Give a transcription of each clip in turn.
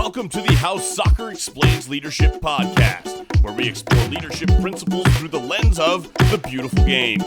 Welcome to the How Soccer Explains Leadership podcast, where we explore leadership principles through the lens of the beautiful game.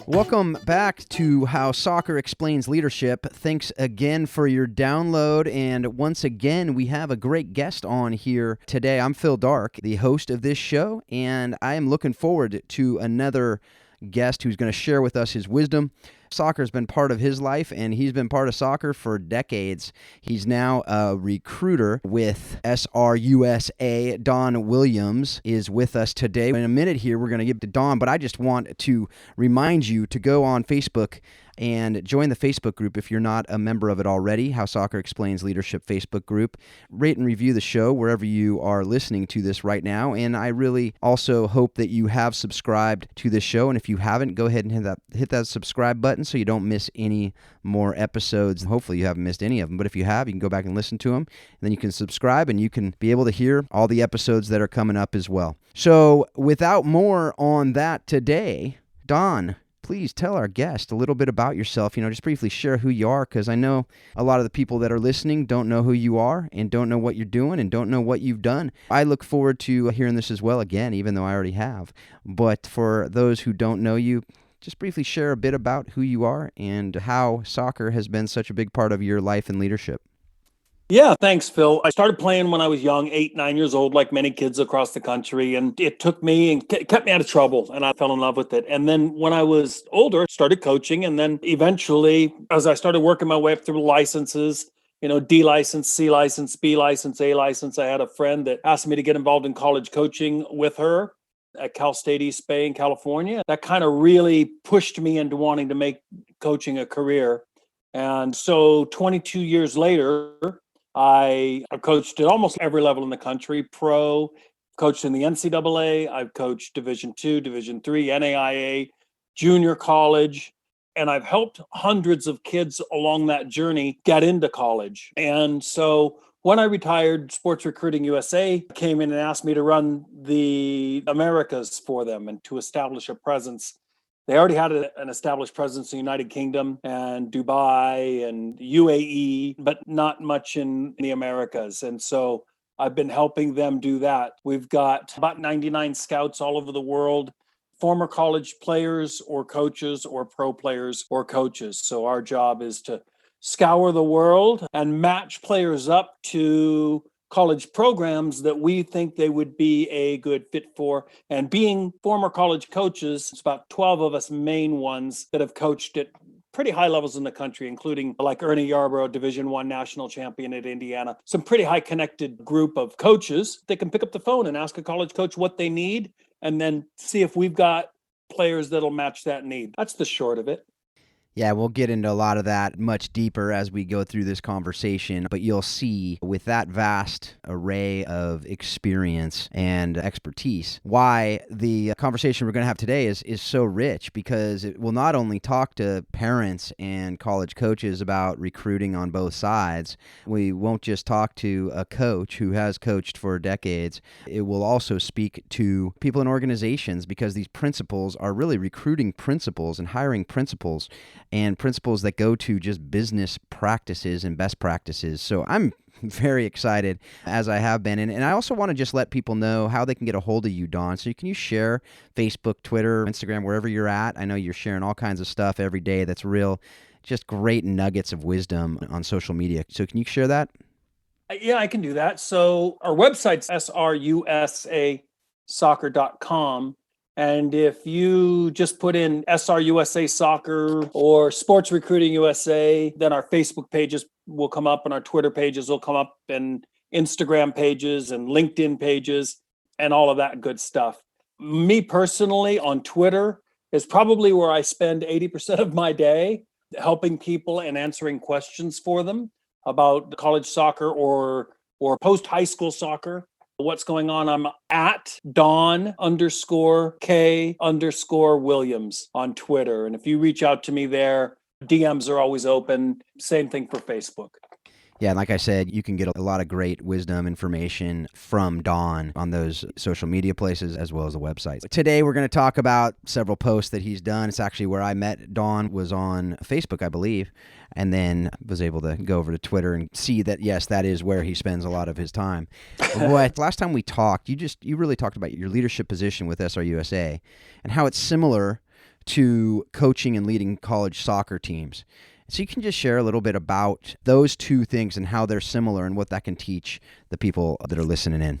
Welcome back to How Soccer Explains Leadership. Thanks again for your download, and once again, we have a great guest on here today. I'm Phil Dark, the host of this show, and I am looking forward to another guest who's going to share with us his wisdom. Soccer has been part of his life, and he's been part of soccer for decades. He's now a recruiter with SRUSA. Don Williams is with us today. In a minute here, we're going to give to Don, but I just want to remind you to go on Facebook and join the Facebook group if you're not a member of it already, How Soccer Explains Leadership Facebook group. Rate and review the show wherever you are listening to this right now, and I really also hope that you have subscribed to this show, and if you haven't, go ahead and hit that subscribe button so you don't miss any more episodes. Hopefully you haven't missed any of them, but if you have, you can go back and listen to them, and then you can subscribe, and you can be able to hear all the episodes that are coming up as well. So without more on that today, Don, please tell our guest a little bit about yourself. Just briefly share who you are, because I know a lot of the people that are listening don't know who you are and don't know what you're doing and don't know what you've done. I look forward to hearing this as well again, even though I already have. But for those who don't know you, just briefly share a bit about who you are and how soccer has been such a big part of your life and leadership. Yeah, thanks, Phil. I started playing when I was young, 8, 9 years old, like many kids across the country. And it took me and kept me out of trouble. And I fell in love with it. And then when I was older, started coaching. And then eventually, as I started working my way up through licenses, D license, C license, B license, A license, I had a friend that asked me to get involved in college coaching with her at Cal State East Bay in California. That kind of really pushed me into wanting to make coaching a career. And so 22 years later, I coached at almost every level in the country, pro, coached in the NCAA, I've coached Division II, Division III, NAIA, junior college, and I've helped hundreds of kids along that journey get into college. And so when I retired, Sports Recruiting USA came in and asked me to run the Americas for them and to establish a presence. They already had an established presence in the United Kingdom and Dubai and UAE, but not much in the Americas. And so I've been helping them do that. We've got about 99 scouts all over the world, former college players or coaches or pro players or coaches. So our job is to scour the world and match players up to college programs that we think they would be a good fit for. And being former college coaches, it's about 12 of us main ones that have coached at pretty high levels in the country, including like Ernie Yarborough, Division I national champion at Indiana. Some pretty high connected group of coaches. They can pick up the phone and ask a college coach what they need and then see if we've got players that'll match that need. That's the short of it. Yeah, we'll get into a lot of that much deeper as we go through this conversation, but you'll see with that vast array of experience and expertise why the conversation we're going to have today is so rich, because it will not only talk to parents and college coaches about recruiting on both sides. We won't just talk to a coach who has coached for decades. It will also speak to people in organizations, because these principles are really recruiting principles and hiring principles, and principles that go to just business practices and best practices. So I'm very excited, as I have been. And I also want to just let people know how they can get a hold of you, Don. So can you share Facebook, Twitter, Instagram, wherever you're at? I know you're sharing all kinds of stuff every day that's real, just great nuggets of wisdom on social media. So can you share that? Yeah, I can do that. So our website's srusasoccer.com. And if you just put in SRUSA Soccer or Sports Recruiting USA, then our Facebook pages will come up and our Twitter pages will come up and Instagram pages and LinkedIn pages and all of that good stuff. Me personally on Twitter is probably where I spend 80% of my day, helping people and answering questions for them about college soccer or post-high school soccer. What's going on? I'm at Don_K_Williams on Twitter. And if you reach out to me there, DMs are always open. Same thing for Facebook. Yeah, and like I said, you can get a lot of great wisdom information from Don on those social media places as well as the websites. Today, we're going to talk about several posts that he's done. It's actually where I met Don, was on Facebook, I believe, and then was able to go over to Twitter and see that, yes, that is where he spends a lot of his time. But last time we talked, you really talked about your leadership position with SRUSA and how it's similar to coaching and leading college soccer teams. So you can just share a little bit about those two things and how they're similar and what that can teach the people that are listening in.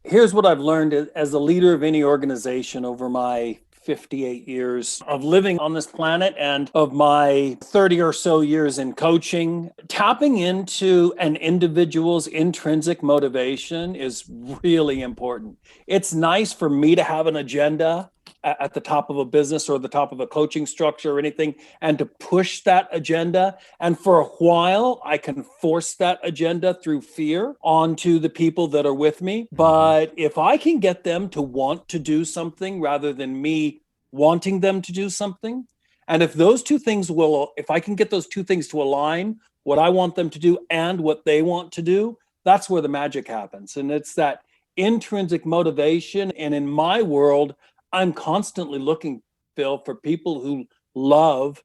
Here's what I've learned as a leader of any organization over my 58 years of living on this planet and of my 30 or so years in coaching. Tapping into an individual's intrinsic motivation is really important. It's nice for me to have an agenda at the top of a business or the top of a coaching structure or anything, and to push that agenda. And for a while, I can force that agenda through fear onto the people that are with me. But if I can get them to want to do something rather than me wanting them to do something, and if I can get those two things to align, what I want them to do and what they want to do, that's where the magic happens. And it's that intrinsic motivation. And in my world, I'm constantly looking, Phil, for people who love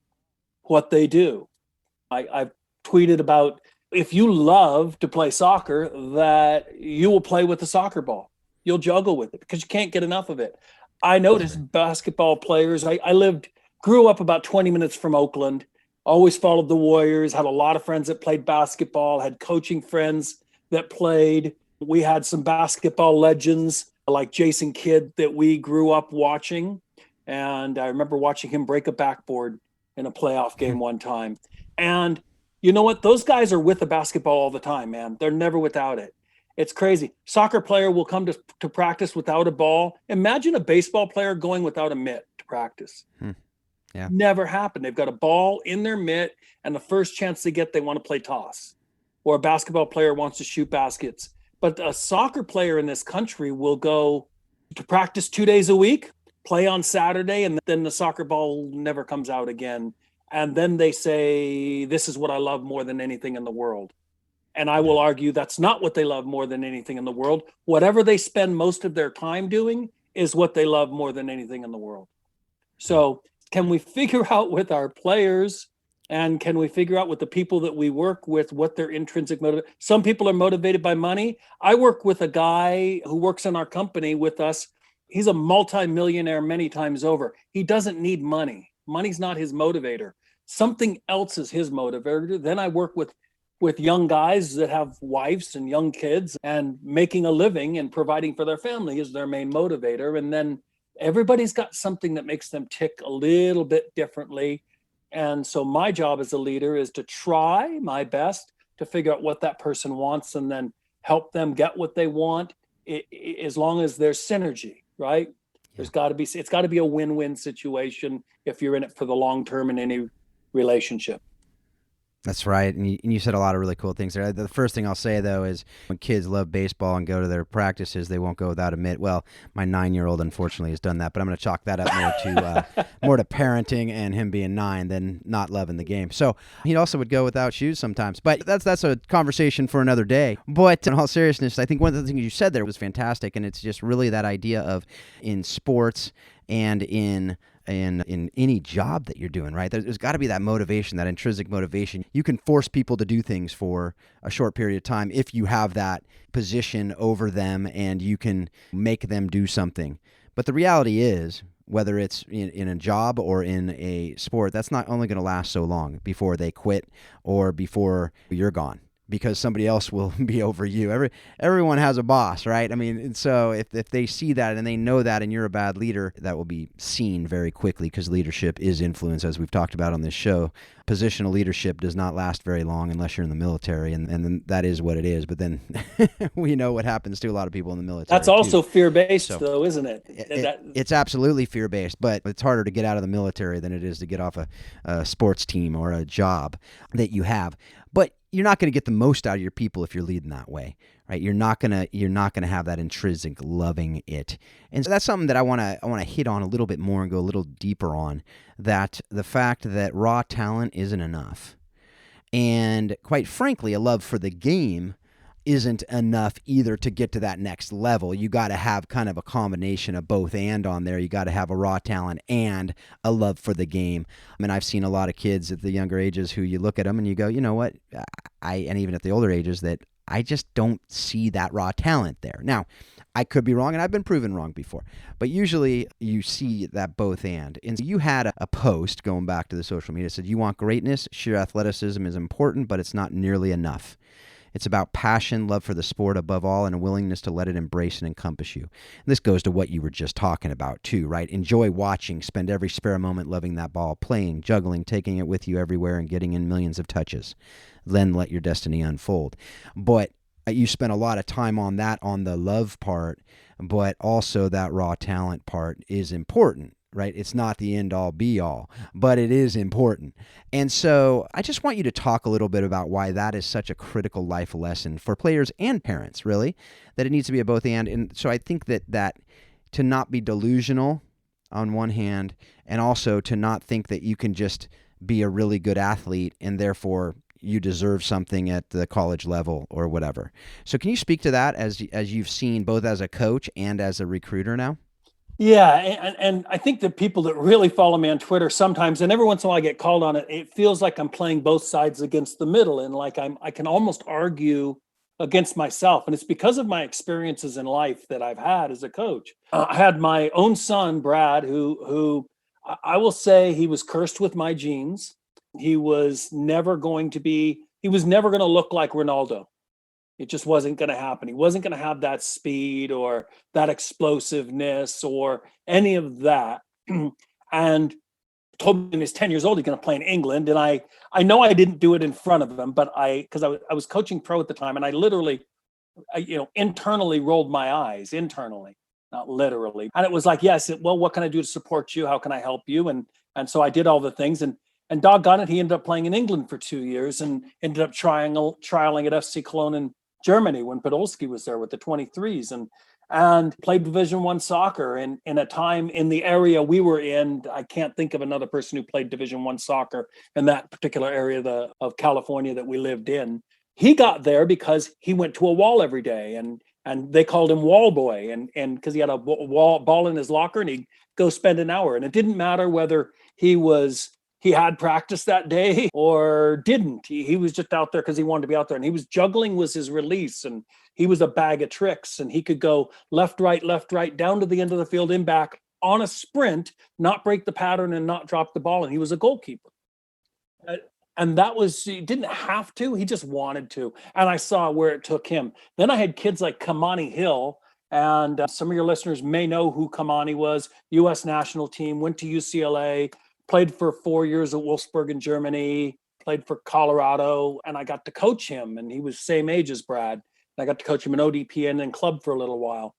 what they do. I've tweeted about, if you love to play soccer, that you will play with the soccer ball. You'll juggle with it because you can't get enough of it. I noticed basketball players. I grew up about 20 minutes from Oakland, always followed the Warriors, had a lot of friends that played basketball, had coaching friends that played. We had some basketball legends like Jason Kidd that we grew up watching. And I remember watching him break a backboard in a playoff game one time. And you know what? Those guys are with the basketball all the time, man. They're never without it. It's crazy. Soccer player will come to practice without a ball. Imagine a baseball player going without a mitt to practice. Yeah. Never happened. They've got a ball in their mitt, and the first chance they get, they want to play toss. Or a basketball player wants to shoot baskets. But a soccer player in this country will go to practice 2 days a week, play on Saturday, and then the soccer ball never comes out again. And then they say, this is what I love more than anything in the world. And I will argue that's not what they love more than anything in the world. Whatever they spend most of their time doing is what they love more than anything in the world. So can we figure out with our players, and can we figure out with the people that we work with what their intrinsic motive? Some people are motivated by money. I work with a guy who works in our company with us. He's a multimillionaire many times over. He doesn't need money. Money's not his motivator. Something else is his motivator. Then I work with young guys that have wives and young kids, and making a living and providing for their family is their main motivator. And then everybody's got something that makes them tick a little bit differently. And so my job as a leader is to try my best to figure out what that person wants and then help them get what they want, as long as there's synergy, right? It's got to be a win-win situation if you're in it for the long term in any relationship. That's right. And you said a lot of really cool things there. The first thing I'll say, though, is when kids love baseball and go to their practices, they won't go without a mitt. Well, my 9-year-old, unfortunately, has done that, but I'm going to chalk that up more to parenting and him being 9 than not loving the game. So he also would go without shoes sometimes. But that's a conversation for another day. But in all seriousness, I think one of the things you said there was fantastic, and it's just really that idea of in sports and in any job that you're doing, right? There's got to be that motivation, that intrinsic motivation. You can force people to do things for a short period of time if you have that position over them and you can make them do something. But the reality is, whether it's in a job or in a sport, that's not only going to last so long before they quit or before you're gone, because somebody else will be over you. Everyone has a boss, right? I mean, and so if they see that and they know that and you're a bad leader, that will be seen very quickly, because leadership is influence, as we've talked about on this show. Positional leadership does not last very long unless you're in the military, and then that is what it is. But then we know what happens to a lot of people in the military. That's also fear-based, though, isn't it? It's absolutely fear-based, but it's harder to get out of the military than it is to get off a sports team or a job that you have. But you're not going to get the most out of your people if you're leading that way, right? You're not going to have that intrinsic loving it. And so that's something that I want to hit on a little bit more and go a little deeper on, that the fact that raw talent isn't enough. And quite frankly, a love for the game isn't enough either to get to that next level. You got to have kind of a combination of both and on there. You got to have a raw talent and a love for the game. I mean, I've seen a lot of kids at the younger ages who you look at them and you go, you know what? And even at the older ages, that I just don't see that raw talent there. Now, I could be wrong, and I've been proven wrong before, but usually you see that both and. And you had a post going back to the social media that said, you want greatness? Sheer athleticism is important, but it's not nearly enough. It's about passion, love for the sport above all, and a willingness to let it embrace and encompass you. And this goes to what you were just talking about too, right? Enjoy watching, spend every spare moment loving that ball, playing, juggling, taking it with you everywhere, and getting in millions of touches. Then let your destiny unfold. But you spent a lot of time on that, on the love part, but also that raw talent part is important. Right? It's not the end all be all, but it is important. And so I just want you to talk a little bit about why that is such a critical life lesson for players and parents, really, that it needs to be a both and. And so I think that to not be delusional on one hand, and also to not think that you can just be a really good athlete and therefore you deserve something at the college level or whatever. So can you speak to that as you've seen both as a coach and as a recruiter now? Yeah, and I think the people that really follow me on Twitter sometimes, and every once in a while I get called on it, it feels like I'm playing both sides against the middle, and like I can almost argue against myself, and it's because of my experiences in life that I've had as a coach. I had my own son, Brad, who I will say he was cursed with my genes. He was never going to look like Ronaldo. It just wasn't going to happen. He wasn't going to have that speed or that explosiveness or any of that. And told me when he's 10 years old, he's going to play in England. And I know I didn't do it in front of him, but because I was coaching pro at the time, and I literally, internally rolled my eyes, internally, not literally. And it was like, yes, well, what can I do to support you? How can I help you? And so I did all the things, and doggone it, he ended up playing in England for 2 years and ended up trialing at FC Cologne in Germany when Podolski was there with the 23s, and played Division I soccer in a time in the area we were in. I can't think of another person who played Division I soccer in that particular area of California that we lived in. He got there because he went to a wall every day, and they called him Wall Boy, and because he had a ball in his locker and he'd go spend an hour, and it didn't matter whether he had practice that day or didn't. He was just out there because he wanted to be out there, and juggling was his release, and he was a bag of tricks, and he could go left, right, down to the end of the field and back on a sprint, not break the pattern and not drop the ball. And he was a goalkeeper. And he didn't have to, he just wanted to. And I saw where it took him. Then I had kids like Kamani Hill, and some of your listeners may know who Kamani was, U.S. national team, went to UCLA, played for 4 years at Wolfsburg in Germany, played for Colorado, and I got to coach him, and he was the same age as Brad. And I got to coach him in ODP and then club for a little while.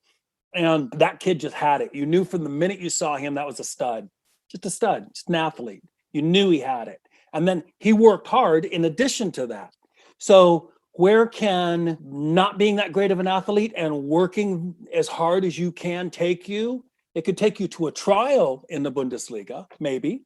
And that kid just had it. You knew from the minute you saw him, that was a stud, just an athlete. You knew he had it. And then he worked hard in addition to that. So where can not being that great of an athlete and working as hard as you can take you? It could take you to a trial in the Bundesliga, maybe.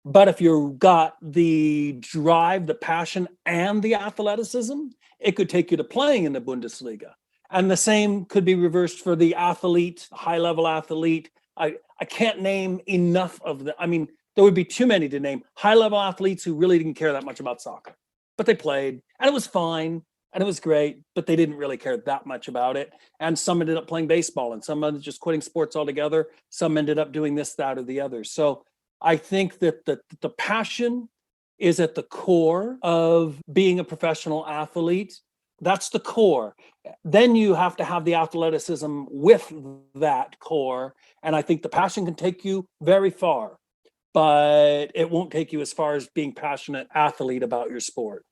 But if you've got the drive, the passion, and the athleticism, it could take you to playing in the Bundesliga. And the same could be reversed for the athlete, high-level athlete. I can't name enough of them. I mean, there would be too many to name. High-level athletes who really didn't care that much about soccer. But they played, and it was fine, and it was great, but they didn't really care that much about it. And some ended up playing baseball, and some ended just quitting sports altogether. Some ended up doing this, that, or the other. So I think that the passion is at the core of being a professional athlete. That's the core. Then you have to have the athleticism with that core. And I think the passion can take you very far, but it won't take you as far as being passionate athlete about your sport.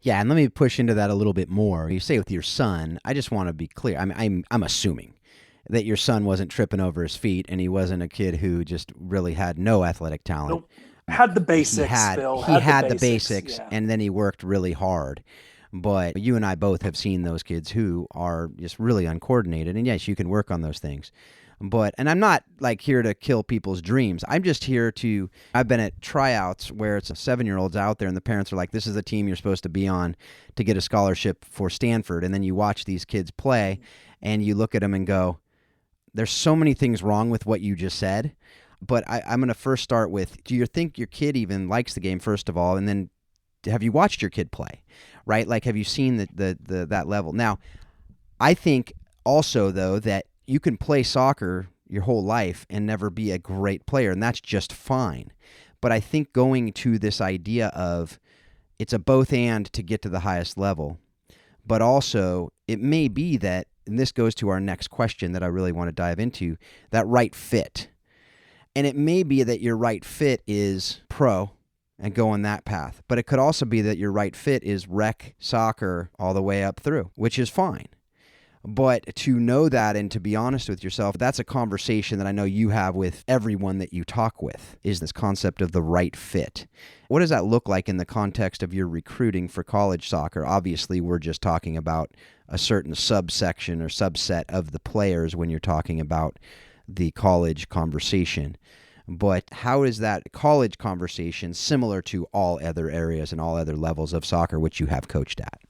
Yeah, and let me push into that a little bit more. You say with your son, I just want to be clear. I'm assuming that your son wasn't tripping over his feet, and he wasn't a kid who just really had no athletic talent. Nope. Had the basics, Phil. He had the basics, yeah. And then he worked really hard. But you and I both have seen those kids who are just really uncoordinated. And yes, you can work on those things. And I'm not like here to kill people's dreams. I've been at tryouts where it's 7-year-olds out there and the parents are like, this is the team you're supposed to be on to get a scholarship for Stanford. And then you watch these kids play and you look at them and go, there's so many things wrong with what you just said. But I'm going to first start with, do you think your kid even likes the game, first of all? And then have you watched your kid play, right? Like, have you seen that level? Now, I think also, though, that you can play soccer your whole life and never be a great player, and that's just fine. But I think going to this idea of it's a both and to get to the highest level, but also it may be that, and this goes to our next question that I really want to dive into, that right fit. And it may be that your right fit is pro and go on that path, but it could also be that your right fit is rec soccer all the way up through, which is fine. But to know that and to be honest with yourself, that's a conversation that I know you have with everyone that you talk with, is this concept of the right fit. What does that look like in the context of your recruiting for college soccer? Obviously, we're just talking about a certain subsection or subset of the players when you're talking about the college conversation. But how is that college conversation similar to all other areas and all other levels of soccer which you have coached at?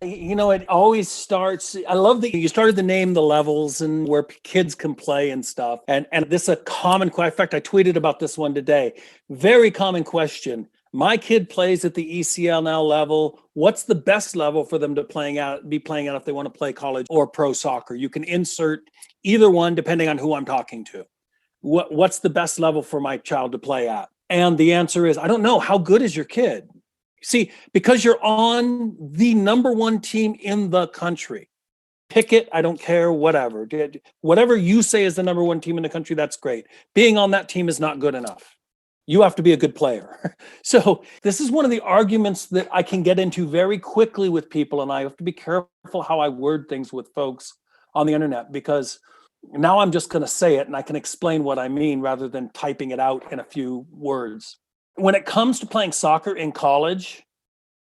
It always starts. I love that you started to name the levels and where kids can play and stuff. And this is a common question. In fact, I tweeted about this one today. Very common question. My kid plays at the ECNL level. What's the best level for them to be playing at if they want to play college or pro soccer? You can insert either one depending on who I'm talking to. What's the best level for my child to play at? And the answer is, I don't know. How good is your kid? See, because you're on the number one team in the country, pick it, I don't care, whatever. Whatever you say is the number one team in the country, that's great. Being on that team is not good enough. You have to be a good player. So this is one of the arguments that I can get into very quickly with people, and I have to be careful how I word things with folks on the internet, because now I'm just going to say it and I can explain what I mean rather than typing it out in a few words. When it comes to playing soccer in college,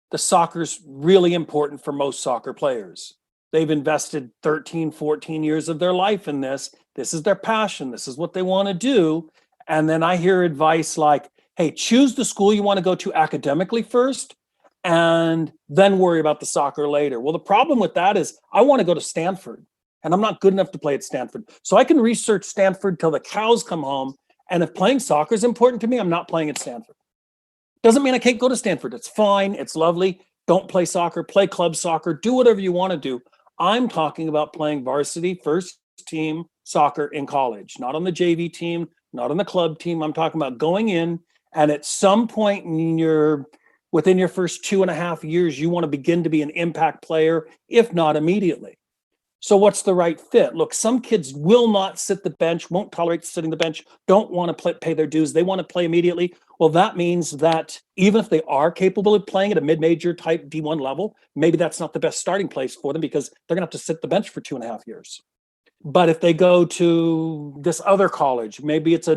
the soccer's really important for most soccer players. They've invested 13, 14 years of their life in this. This is their passion. This is what they want to do. And then I hear advice like, hey, choose the school you want to go to academically first, and then worry about the soccer later. Well, the problem with that is I want to go to Stanford, and I'm not good enough to play at Stanford. So I can research Stanford till the cows come home. And if playing soccer is important to me, I'm not playing at Stanford. Doesn't mean I can't go to Stanford. It's fine. It's lovely. Don't play soccer, play club soccer, do whatever you want to do. I'm talking about playing varsity first team soccer in college, not on the JV team, not on the club team. I'm talking about going in, and at some point within your first 2.5 years, you want to begin to be an impact player, if not immediately. So what's the right fit? Look, some kids will not sit the bench, won't tolerate sitting the bench, don't want to pay their dues. They want to play immediately. Well, that means that even if they are capable of playing at a mid-major type D1 level, maybe that's not the best starting place for them because they're going to have to sit the bench for 2.5 years. But if they go to this other college, maybe it's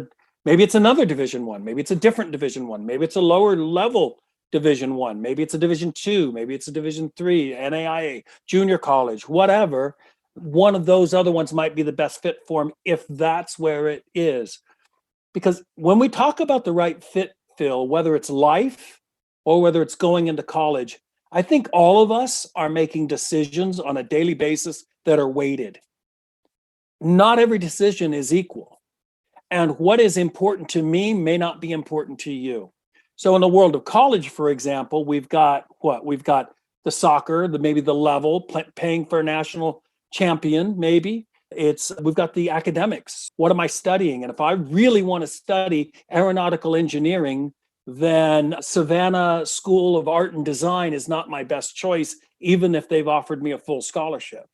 another Division One, maybe it's a different Division One, maybe it's a lower level Division One, maybe it's a Division Two, maybe it's a Division Three, NAIA, junior college, whatever. One of those other ones might be the best fit for him if that's where it is. Because when we talk about the right fit, Phil, whether it's life or whether it's going into college, I think all of us are making decisions on a daily basis that are weighted. Not every decision is equal. And what is important to me may not be important to you. So in the world of college, for example, we've got what? We've got the soccer, maybe the level, paying for a national champion, maybe. We've got the academics. What am I studying? And if I really want to study aeronautical engineering, then Savannah School of Art and Design is not my best choice, even if they've offered me a full scholarship,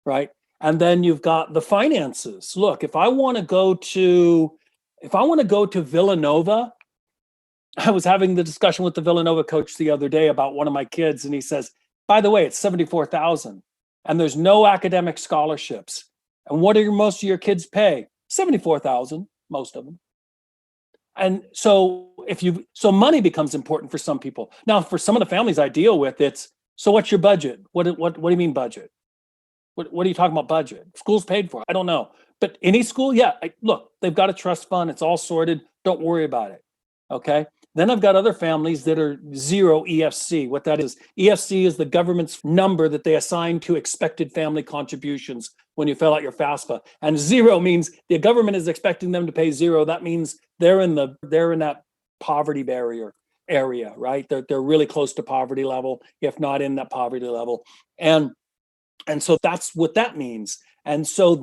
right? And then you've got the finances. Look, if I want to go to Villanova, I was having the discussion with the Villanova coach the other day about one of my kids, and he says, by the way, it's $74,000. And there's no academic scholarships. And what do most of your kids pay? $74,000, most of them. And so money becomes important for some people. Now, for some of the families I deal with, so what's your budget? What do you mean budget? What are you talking about budget? School's paid for. I don't know. But any school, yeah, look, they've got a trust fund. It's all sorted. Don't worry about it. Okay. Then I've got other families that are zero EFC. What that is, EFC is the government's number that they assign to expected family contributions when you fill out your FAFSA. And zero means the government is expecting them to pay zero. That means they're in that poverty barrier area, right? They're really close to poverty level, if not in that poverty level. And so that's what that means. And so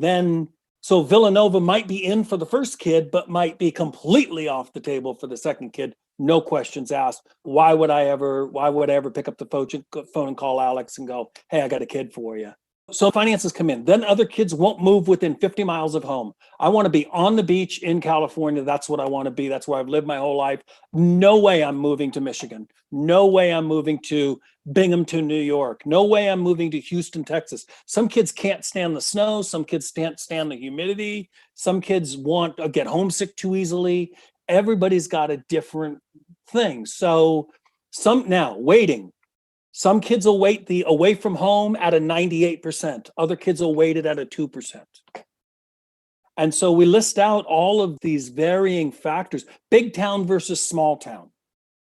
Villanova might be in for the first kid, but might be completely off the table for the second kid. No questions asked. Why would I ever pick up the phone and call Alex and go, hey, I got a kid for you? So finances come in. Then other kids won't move within 50 miles of home. I want to be on the beach in California. That's what I want to be. That's where I've lived my whole life. No way I'm moving to Michigan. No way I'm moving to Binghamton, New York. No way I'm moving to Houston, Texas. Some kids can't stand the snow. Some kids can't stand the humidity. Some kids get homesick too easily. Everybody's got a different thing. So waiting. Some kids will wait the away from home at a 98%. Other kids will wait it at a 2%. And so we list out all of these varying factors, big town versus small town,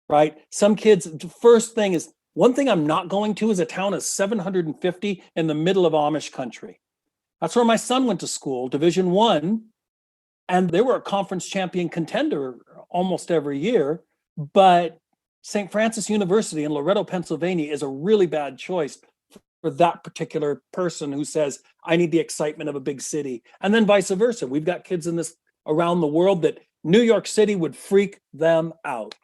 right? Some kids, the first thing is, one thing I'm not going to is a town of 750 in the middle of Amish country. That's where my son went to school, Division I, and they were a conference champion contender almost every year, but St. Francis University in Loretto, Pennsylvania is a really bad choice for that particular person who says, I need the excitement of a big city. And then vice versa. We've got kids in this around the world that New York City would freak them out.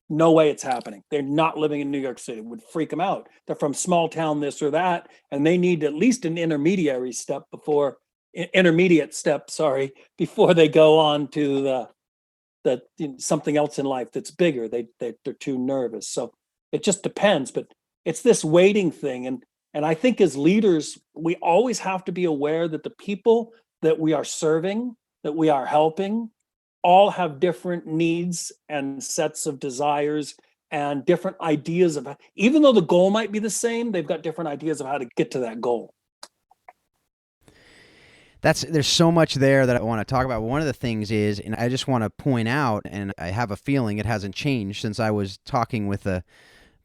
No way it's happening. They're not living in New York City. It would freak them out. They're from small town, this or that, and they need at least an intermediate step before they go on to something else in life that's bigger. They're too nervous. So it just depends, but it's this waiting thing. And I think as leaders, we always have to be aware that the people that we are serving, that we are helping, all have different needs and sets of desires and different ideas of, even though the goal might be the same, they've got different ideas of how to get to that goal. There's so much there that I want to talk about. One of the things is, and I just want to point out, and I have a feeling it hasn't changed since I was talking with the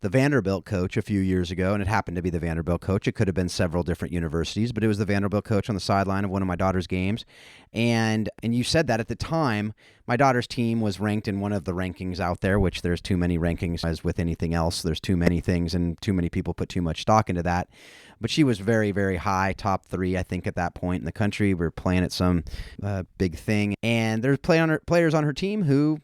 Vanderbilt coach a few years ago, and it happened to be the Vanderbilt coach. It could have been several different universities, but it was the Vanderbilt coach on the sideline of one of my daughter's games. And you said that at the time, my daughter's team was ranked in one of the rankings out there, which there's too many rankings. As with anything else, there's too many things and too many people put too much stock into that. But she was very, very high, top 3, I think, at that point in the country. We were playing at some big thing. And there's players on her team who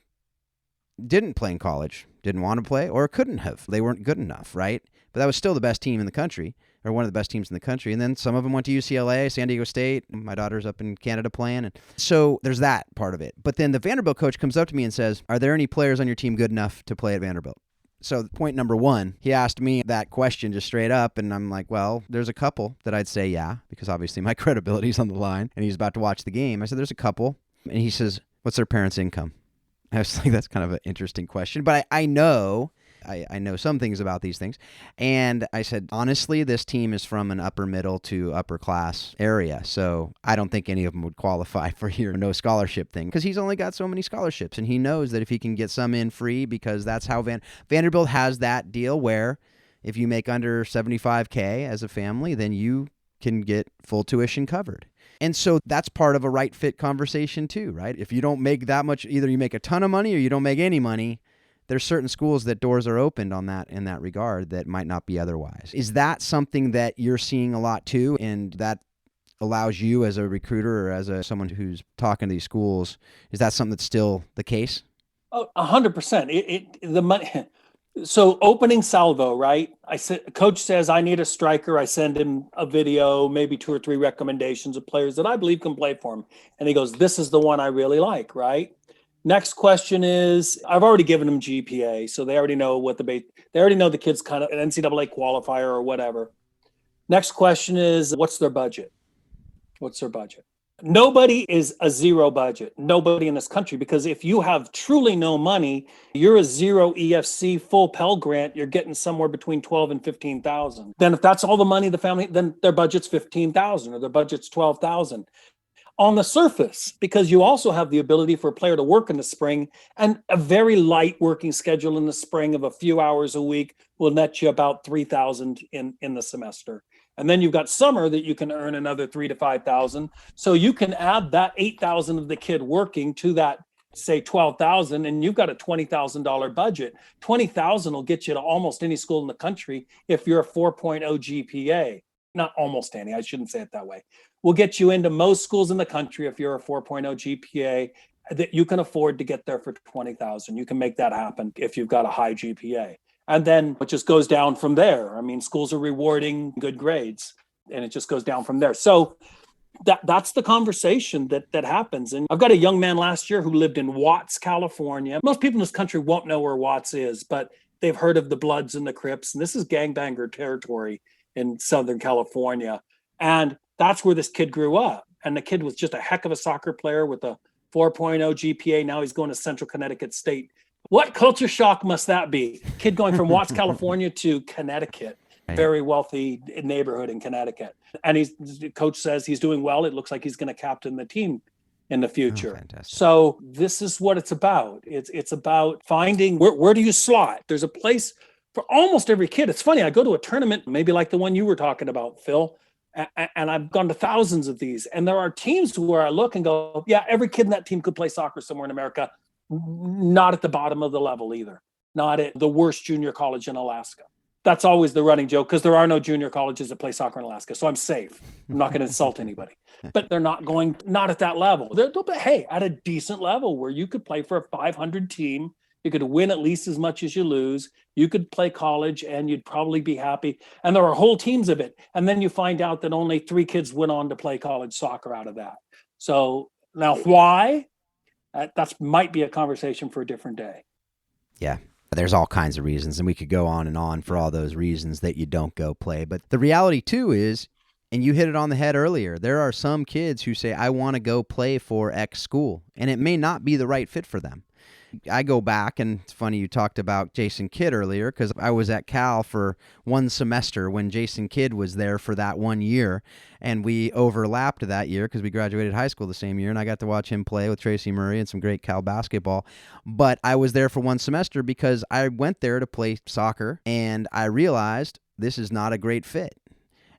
didn't play in college, didn't want to play, or couldn't have. They weren't good enough, right? But that was still the best team in the country, or one of the best teams in the country. And then some of them went to UCLA, San Diego State. My daughter's up in Canada playing. And so there's that part of it. But then the Vanderbilt coach comes up to me and says, are there any players on your team good enough to play at Vanderbilt? So point number 1, he asked me that question just straight up, and I'm like, well, there's a couple that I'd say yeah, because obviously my credibility's on the line, and he's about to watch the game. I said, there's a couple. And he says, what's their parents' income? I was like, that's kind of an interesting question, but I know some things about these things. And I said, honestly, this team is from an upper middle to upper class area. So I don't think any of them would qualify for your no scholarship thing, because he's only got so many scholarships. And he knows that if he can get some in free, because that's how Vanderbilt has that deal where if you make under $75K as a family, then you can get full tuition covered. And so that's part of a right fit conversation too, right? If you don't make that much, either you make a ton of money or you don't make any money, there's certain schools that doors are opened on that in that regard that might not be otherwise. Is that something that you're seeing a lot too, and that allows you as a recruiter or as someone who's talking to these schools, is that something that's still the case? Oh, 100%. The money. So opening salvo, right? Coach says, I need a striker. I send him a video, maybe 2 or 3 recommendations of players that I believe can play for him. And he goes, this is the one I really like, right? Next question is, I've already given them GPA. So they already know they already know the kid's kind of an NCAA qualifier or whatever. Next question is, what's their budget? Nobody is a zero budget. Nobody in this country, because if you have truly no money, you're a zero EFC full Pell Grant. You're getting somewhere between 12 and 15,000. Then if that's all the money the family, then their budget's 15,000 or their budget's 12,000. On the surface, because you also have the ability for a player to work in the spring, and a very light working schedule in the spring of a few hours a week will net you about 3,000 in the semester. And then you've got summer that you can earn another 3 to 5,000. So you can add that 8,000 of the kid working to that, say 12,000, and you've got a $20,000 budget. 20,000 will get you to almost any school in the country if you're a 4.0 GPA. Not almost any, I shouldn't say it that way. Will get you into most schools in the country if you're a 4.0 GPA that you can afford to get there for 20,000. You can make that happen if you've got a high GPA. And then it just goes down from there. I mean, schools are rewarding good grades, and it just goes down from there. So that's the conversation that happens. And I've got a young man last year who lived in Watts, California. Most people in this country won't know where Watts is, but they've heard of the Bloods and the Crips. And this is gangbanger territory in Southern California. And that's where this kid grew up. And the kid was just a heck of a soccer player with a 4.0 GPA. Now he's going to Central Connecticut State. What culture shock must that be? Kid going from Watts, California to Connecticut, very wealthy neighborhood in Connecticut. And the coach says he's doing well. It looks like he's going to captain the team in the future. So this is what it's about. It's about finding where do you slot? There's a place for almost every kid. It's funny. I go to a tournament, maybe like the one you were talking about, Phil, and I've gone to thousands of these. And there are teams where I look and go, yeah, every kid in that team could play soccer somewhere in America. Not at the bottom of the level either. Not at the worst junior college in Alaska. That's always the running joke, because there are no junior colleges that play soccer in Alaska. So I'm safe. I'm not going to insult anybody. But they're not at that level. But hey, at a decent level where you could play for a 500 team, you could win at least as much as you lose. You could play college and you'd probably be happy. And there are whole teams of it. And then you find out that only 3 kids went on to play college soccer out of that. So now why? That might be a conversation for a different day. Yeah. There's all kinds of reasons, and we could go on and on for all those reasons that you don't go play. But the reality, too, is, and you hit it on the head earlier, there are some kids who say, I want to go play for X school, and it may not be the right fit for them. I go back, and it's funny you talked about Jason Kidd earlier, because I was at Cal for one semester when Jason Kidd was there for that 1 year, and we overlapped that year because we graduated high school the same year, and I got to watch him play with Tracy Murray and some great Cal basketball. But I was there for one semester because I went there to play soccer, and I realized this is not a great fit.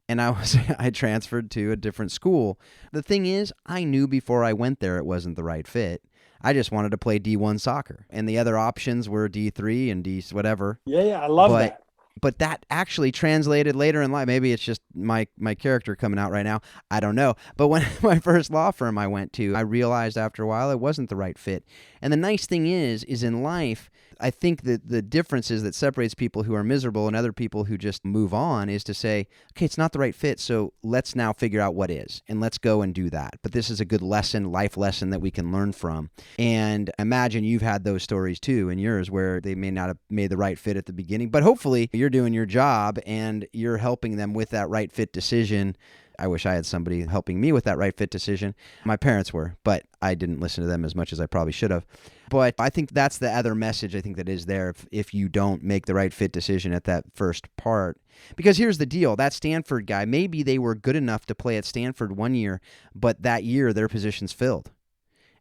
And I transferred to a different school. The thing is, I knew before I went there it wasn't the right fit. I just wanted to play D1 soccer, and the other options were D3 and D whatever. Yeah, I love that. But that actually translated later in life. Maybe it's just my character coming out right now. I don't know. But when my first law firm I went to, I realized after a while it wasn't the right fit. And the nice thing is in life, I think that the differences that separates people who are miserable and other people who just move on is to say, okay, it's not the right fit, so let's now figure out what is, and let's go and do that. But this is a good lesson, life lesson that we can learn from. And imagine you've had those stories too in yours where they may not have made the right fit at the beginning, but hopefully you're doing your job and you're helping them with that right fit decision. I wish I had somebody helping me with that right fit decision. My parents were, but I didn't listen to them as much as I probably should have. But I think that's the other message I think that is there if you don't make the right fit decision at that first part. Because here's the deal. That Stanford guy, maybe they were good enough to play at Stanford 1 year, but that year their position's filled.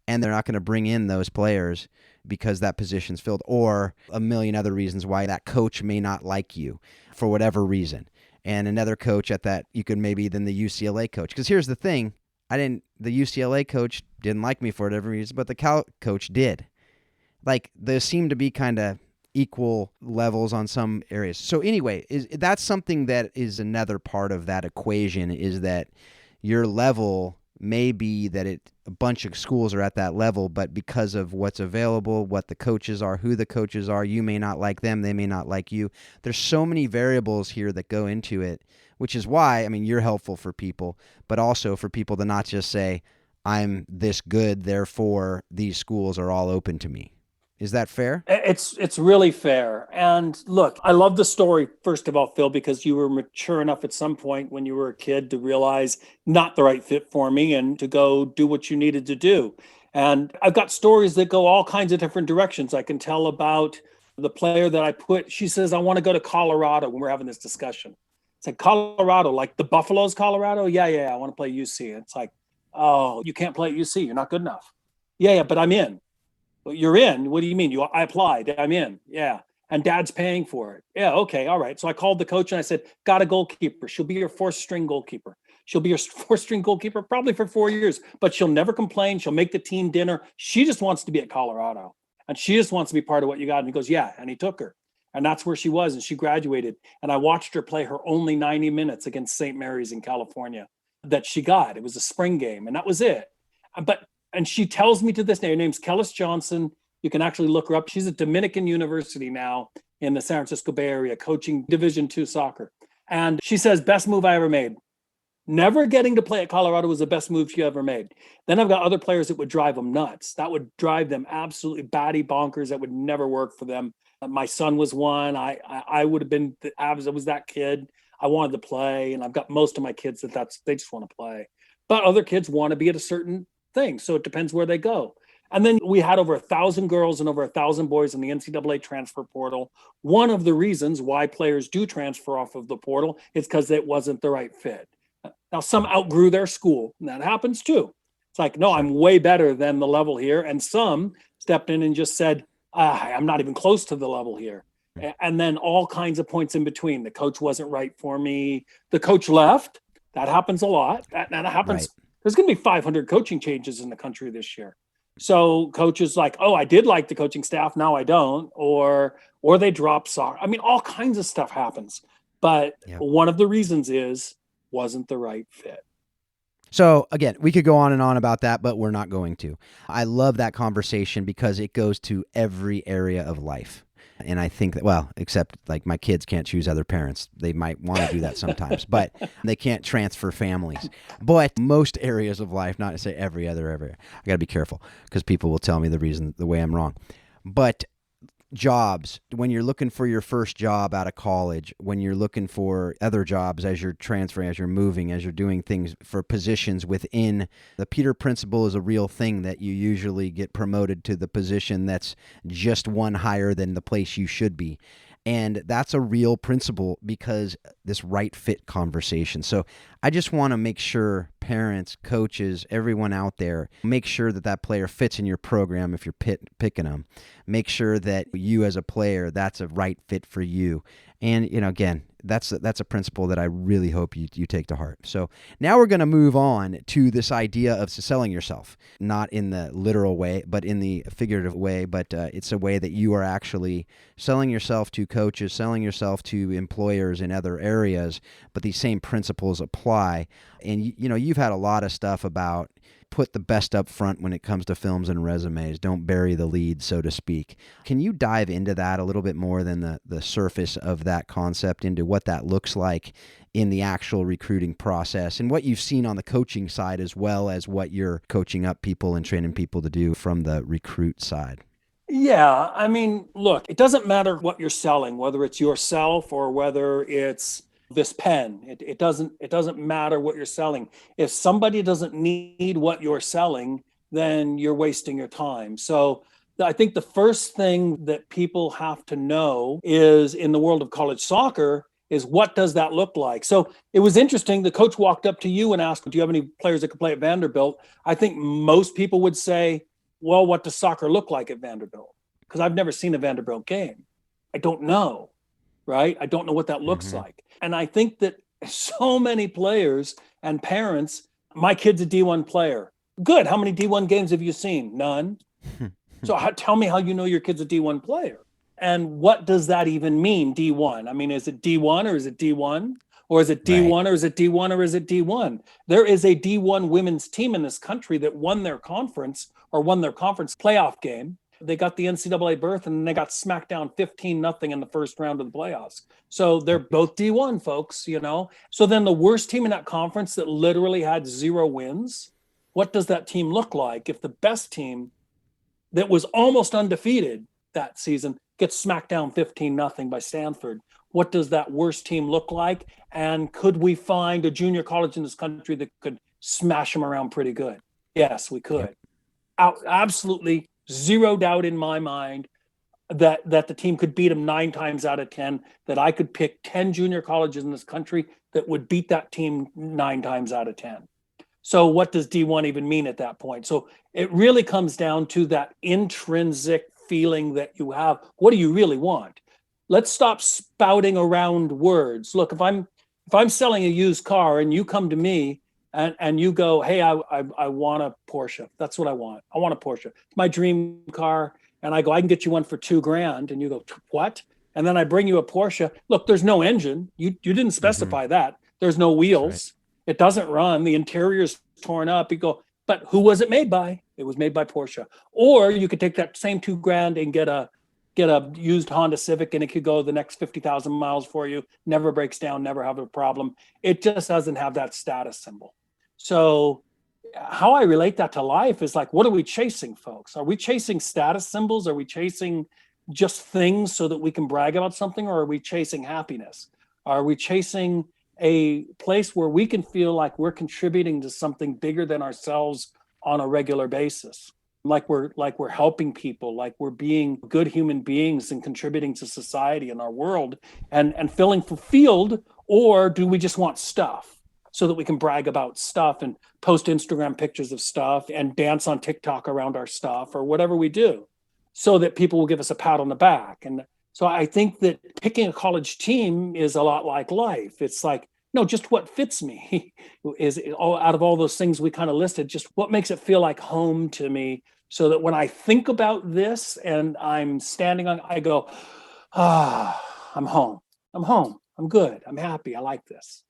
And they're not going to bring in those players because that position's filled, or a million other reasons why that coach may not like you for whatever reason. And another coach at that, you could maybe then the UCLA coach. Because here's the thing, the UCLA coach didn't like me for whatever reason, but the Cal coach did. Like, there seemed to be kind of equal levels on some areas. So anyway, that's something that is another part of that equation, is that your level may be that a bunch of schools are at that level, but because of what's available, what the coaches are, who the coaches are, you may not like them, they may not like you. There's so many variables here that go into it, which is why, you're helpful for people, but also for people to not just say, I'm this good, therefore these schools are all open to me. Is that fair? It's really fair. And look, I love the story, first of all, Phil, because you were mature enough at some point when you were a kid to realize not the right fit for me and to go do what you needed to do. And I've got stories that go all kinds of different directions. I can tell about the player that I put, she says, I want to go to Colorado when we're having this discussion. It's like, Colorado, like the Buffaloes, Colorado? Yeah, I want to play UC. It's like, oh, you can't play at UC. You're not good enough. Yeah, but I'm in. Well, you're in. What do you mean? I applied. I'm in. Yeah. And dad's paying for it. Yeah. Okay. All right. So I called the coach and I said, got a goalkeeper. She'll be your fourth string goalkeeper. She'll be your fourth string goalkeeper probably for 4 years, but she'll never complain. She'll make the team dinner. She just wants to be at Colorado and she just wants to be part of what you got. And he goes, yeah. And he took her. And that's where she was. And she graduated. And I watched her play her only 90 minutes against St. Mary's in California that she got. It was a spring game. And that was it. And she tells me to this day, her name's Kellis Johnson. You can actually look her up. She's at Dominican University now in the San Francisco Bay Area, coaching Division II soccer. And she says, best move I ever made. Never getting to play at Colorado was the best move she ever made. Then I've got other players that would drive them nuts. That would drive them absolutely batty bonkers. That would never work for them. My son was one. I would have been, I was that kid. I wanted to play. And I've got most of my kids they just want to play. But other kids want to be at a certain thing. So it depends where they go. And then we had over 1,000 girls and over 1,000 boys in the NCAA transfer portal. One of the reasons why players do transfer off of the portal is because it wasn't the right fit. Now, some outgrew their school, and that happens too. It's like, no, I'm way better than the level here. And some stepped in and just said, I'm not even close to the level here. And then all kinds of points in between. The coach wasn't right for me. The coach left. That happens a lot. That happens. Right. There's going to be 500 coaching changes in the country this year. So coaches like, oh, I did like the coaching staff. Now I don't. Or they drop soccer. I mean, all kinds of stuff happens. But one of the reasons wasn't the right fit. So again, we could go on and on about that, but we're not going to. I love that conversation because it goes to every area of life. And I think that, well, except like my kids can't choose other parents. They might want to do that sometimes, but they can't transfer families. But most areas of life, not to say every other area. I got to be careful because people will tell me the way I'm wrong. But jobs, when you're looking for your first job out of college, when you're looking for other jobs as you're transferring, as you're moving, as you're doing things for positions within, the Peter Principle is a real thing that you usually get promoted to the position that's just one higher than the place you should be. And that's a real principle because this right fit conversation. So I just want to make sure parents, coaches, everyone out there, make sure that player fits in your program if you're picking them. Make sure that you as a player, that's a right fit for you. And, again, that's a principle that I really hope you take to heart. So now we're going to move on to this idea of selling yourself, not in the literal way, but in the figurative way. But it's a way that you are actually selling yourself to coaches, selling yourself to employers in other areas, but these same principles apply. And, you've had a lot of stuff about put the best up front when it comes to films and resumes. Don't bury the lead, so to speak. Can you dive into that a little bit more than the surface of that concept, into what that looks like in the actual recruiting process and what you've seen on the coaching side as well as what you're coaching up people and training people to do from the recruit side? Yeah. I mean, look, it doesn't matter what you're selling, whether it's yourself or whether it's this pen. It doesn't matter what you're selling. If somebody doesn't need what you're selling, then you're wasting your time. So I think the first thing that people have to know is, in the world of college soccer, is what does that look like? So it was interesting. The coach walked up to you and asked, do you have any players that could play at Vanderbilt? I think most people would say, well, what does soccer look like at Vanderbilt? Because I've never seen a Vanderbilt game. I don't know. Right? I don't know what that looks like. And I think that so many players and parents, my kid's a D1 player. Good. How many D1 games have you seen? None. So tell me how you know your kid's a D1 player. And what does that even mean, D1? I mean, is it D1 or is it D1? Or is it D1 or is it D1 or is it D1? There is a D1 women's team in this country that won their conference playoff game. They got the NCAA berth and they got smacked down 15-0 in the first round of the playoffs. So they're both D1 folks, So then the worst team in that conference that literally had 0 wins, what does that team look like if the best team that was almost undefeated that season, gets smacked down 15-0 by Stanford. What does that worst team look like? And could we find a junior college in this country that could smash them around pretty good? Yes, we could. Absolutely zero doubt in my mind that the team could beat them 9 times out of 10, that I could pick 10 junior colleges in this country that would beat that team 9 times out of 10. So what does D1 even mean at that point? So it really comes down to that intrinsic feeling that you have. What do you really want? Let's stop spouting around words. Look, if I'm selling a used car and you come to me and you go, hey, I want a Porsche. That's what I want. I want a Porsche. It's my dream car. And I go, I can get you one for $2,000. And you go, what? And then I bring you a Porsche. Look, there's no engine. You didn't specify that. There's no wheels. Right. It doesn't run. The interior's torn up. You go, but who was it made by? It was made by Porsche. Or you could take that same $2,000 and get a used Honda Civic, and it could go the next 50,000 miles for you. Never breaks down, never have a problem. It just doesn't have that status symbol. So how I relate that to life is like, what are we chasing, folks? Are we chasing status symbols? Are we chasing just things so that we can brag about something? Or are we chasing happiness? Are we chasing a place where we can feel like we're contributing to something bigger than ourselves on a regular basis? Like we're helping people, like we're being good human beings and contributing to society and our world and feeling fulfilled? Or do we just want stuff so that we can brag about stuff and post Instagram pictures of stuff and dance on TikTok around our stuff or whatever we do so that people will give us a pat on the back? And so I think that picking a college team is a lot like life. It's like, no, just what fits me is all out of all those things we kind of listed, just what makes it feel like home to me, so that when I think about this and I'm standing on, I go, I'm home. I'm good. I'm happy. I like this.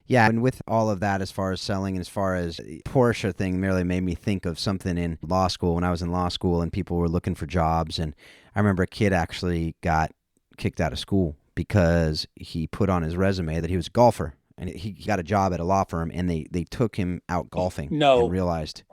Yeah, and with all of that, as far as selling and as far as Porsche thing, merely made me think of something in law school when I was in law school and people were looking for jobs. And I remember a kid actually got kicked out of school because he put on his resume that he was a golfer, and he got a job at a law firm, and they took him out golfing and realized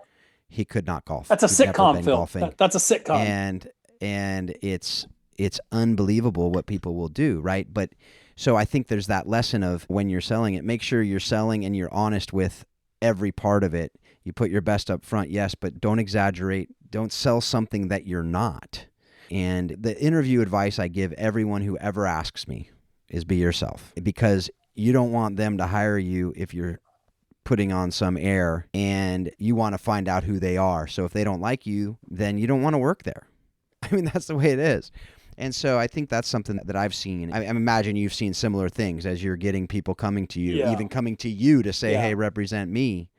he could not golf. That's a sitcom film. That's a sitcom. And it's unbelievable what people will do, right? But so I think there's that lesson of when you're selling it, make sure you're selling and you're honest with every part of it. You put your best up front, yes, but don't exaggerate. Don't sell something that you're not. And the interview advice I give everyone who ever asks me is be yourself, because you don't want them to hire you if you're putting on some air and you want to find out who they are. So if they don't like you, then you don't want to work there. I mean, that's the way it is. And so I think that's something that I've seen. I imagine you've seen similar things as you're getting people coming to you, even coming to you to say, hey, represent me.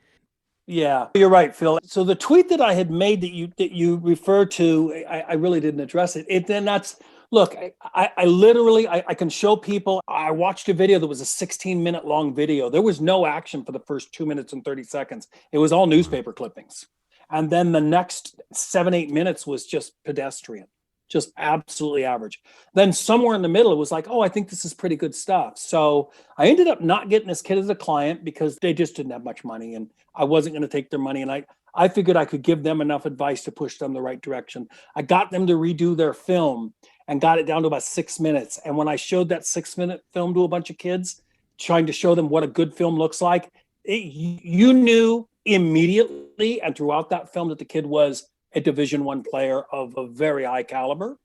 Yeah, you're right, Phil. So the tweet that I had made that you referred to, I really didn't address it. Look, I literally can show people. I watched a video that was a 16-minute long video. There was no action for the first 2 minutes and 30 seconds. It was all newspaper clippings. And then the next 7-8 minutes was just pedestrian. Just absolutely average. Then somewhere in the middle, it was like, oh, I think this is pretty good stuff. So I ended up not getting this kid as a client because they just didn't have much money and I wasn't going to take their money. And I figured I could give them enough advice to push them the right direction. I got them to redo their film and got it down to about 6 minutes. And when I showed that 6-minute film to a bunch of kids, trying to show them what a good film looks like, you knew immediately and throughout that film that the kid was a Division I player of a very high caliber.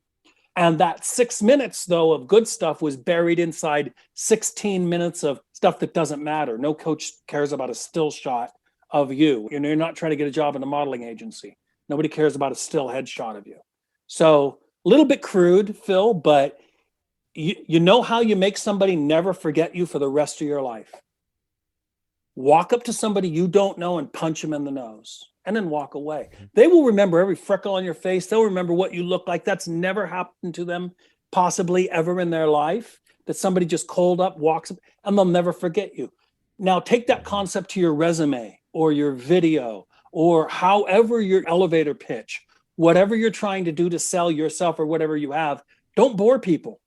And that 6 minutes, though, of good stuff was buried inside 16 minutes of stuff that doesn't matter. No coach cares about a still shot of you. You're not trying to get a job in a modeling agency. Nobody cares about a still headshot of you. So a little bit crude, Phil, but you know how you make somebody never forget you for the rest of your life? Walk up to somebody you don't know and punch them in the nose. And then walk away. They will remember every freckle on your face. They'll remember what you look like. That's never happened to them, possibly ever in their life, that somebody just called up, walks up, and they'll never forget you. Now take that concept to your resume or your video or however your elevator pitch, whatever you're trying to do to sell yourself or whatever you have. Don't bore people.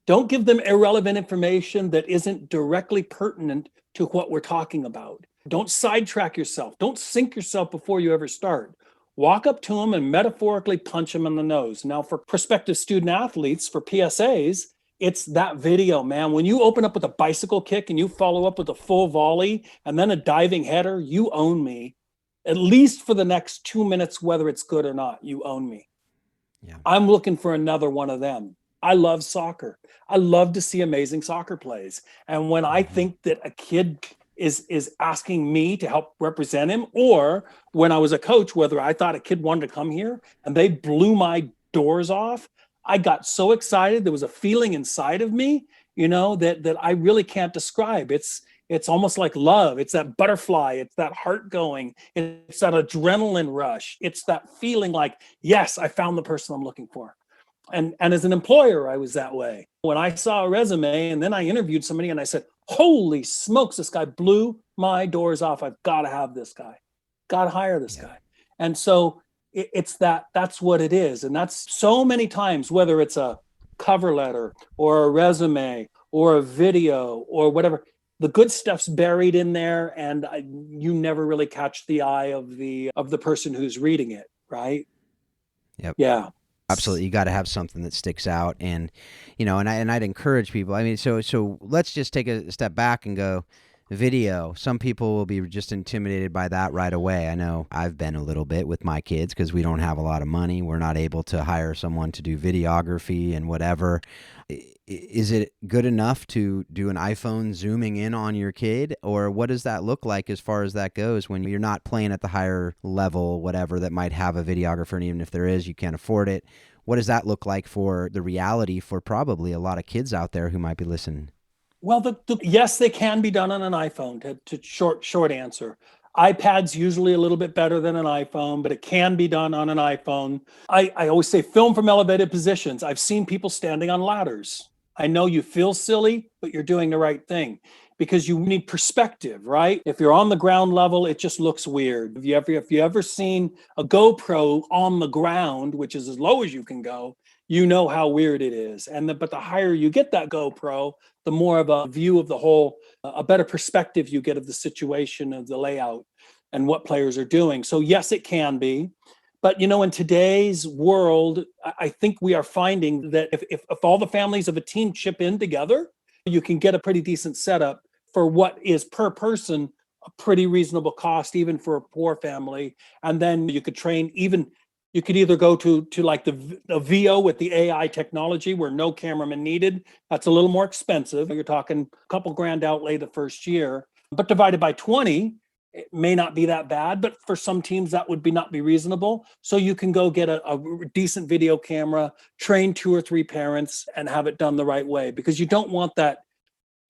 Don't give them irrelevant information that isn't directly pertinent to what we're talking about. Don't sidetrack yourself. Don't sink yourself before you ever start. walk up to them and metaphorically punch them in the nose. Now, for prospective student athletes, for PSAs, it's that video, man. When you open up with a bicycle kick and you follow up with a full volley and then a diving header, you own me. At least for the next 2 minutes, whether it's good or not, you own me. Yeah. I'm looking for another one of them. I love soccer. I love to see amazing soccer plays. And when I think that a kid is asking me to help represent him, or when I was a coach, whether I thought a kid wanted to come here and they blew my doors off, I got so excited. There was a feeling inside of me, that I really can't describe. It's almost like love. It's that butterfly. It's that heart going. It's that adrenaline rush. It's that feeling like, yes, I found the person I'm looking for. And as an employer, I was that way. When I saw a resume and then I interviewed somebody and I said, holy smokes, this guy blew my doors off. I've got to have this guy. Got to hire this guy. And so that's what it is. And that's so many times, whether it's a cover letter or a resume or a video or whatever, the good stuff's buried in there, and you never really catch the eye of the person who's reading it, right? Yep. Yeah. Absolutely. You got to have something that sticks out. And, and I'd encourage people. I mean, so let's just take a step back and go video. Some people will be just intimidated by that right away. I know I've been a little bit with my kids because we don't have a lot of money. We're not able to hire someone to do videography and whatever. Is it good enough to do an iPhone zooming in on your kid? Or what does that look like as far as that goes when you're not playing at the higher level, whatever, that might have a videographer, and even if there is, you can't afford it? What does that look like for the reality for probably a lot of kids out there who might be listening? Well, yes, they can be done on an iPhone. To short answer. iPad's usually a little bit better than an iPhone, but it can be done on an iPhone. I always say film from elevated positions. I've seen people standing on ladders. I know you feel silly, but you're doing the right thing because you need perspective, right? If you're on the ground level, it just looks weird. If you ever seen a GoPro on the ground, which is as low as you can go, you know how weird it is. But the higher you get that GoPro, the more of a view of the whole, a better perspective you get of the situation, of the layout and what players are doing. So yes, it can be. But, in today's world, I think we are finding that if all the families of a team chip in together, you can get a pretty decent setup for what is per person a pretty reasonable cost, even for a poor family. And then you could you could either go to like the VO with the AI technology where no cameraman needed. That's a little more expensive. You're talking a couple grand outlay the first year, but divided by 20, it may not be that bad, but for some teams that would not be reasonable. So you can go get a decent video camera, train 2 or 3 parents, and have it done the right way, because you don't want that.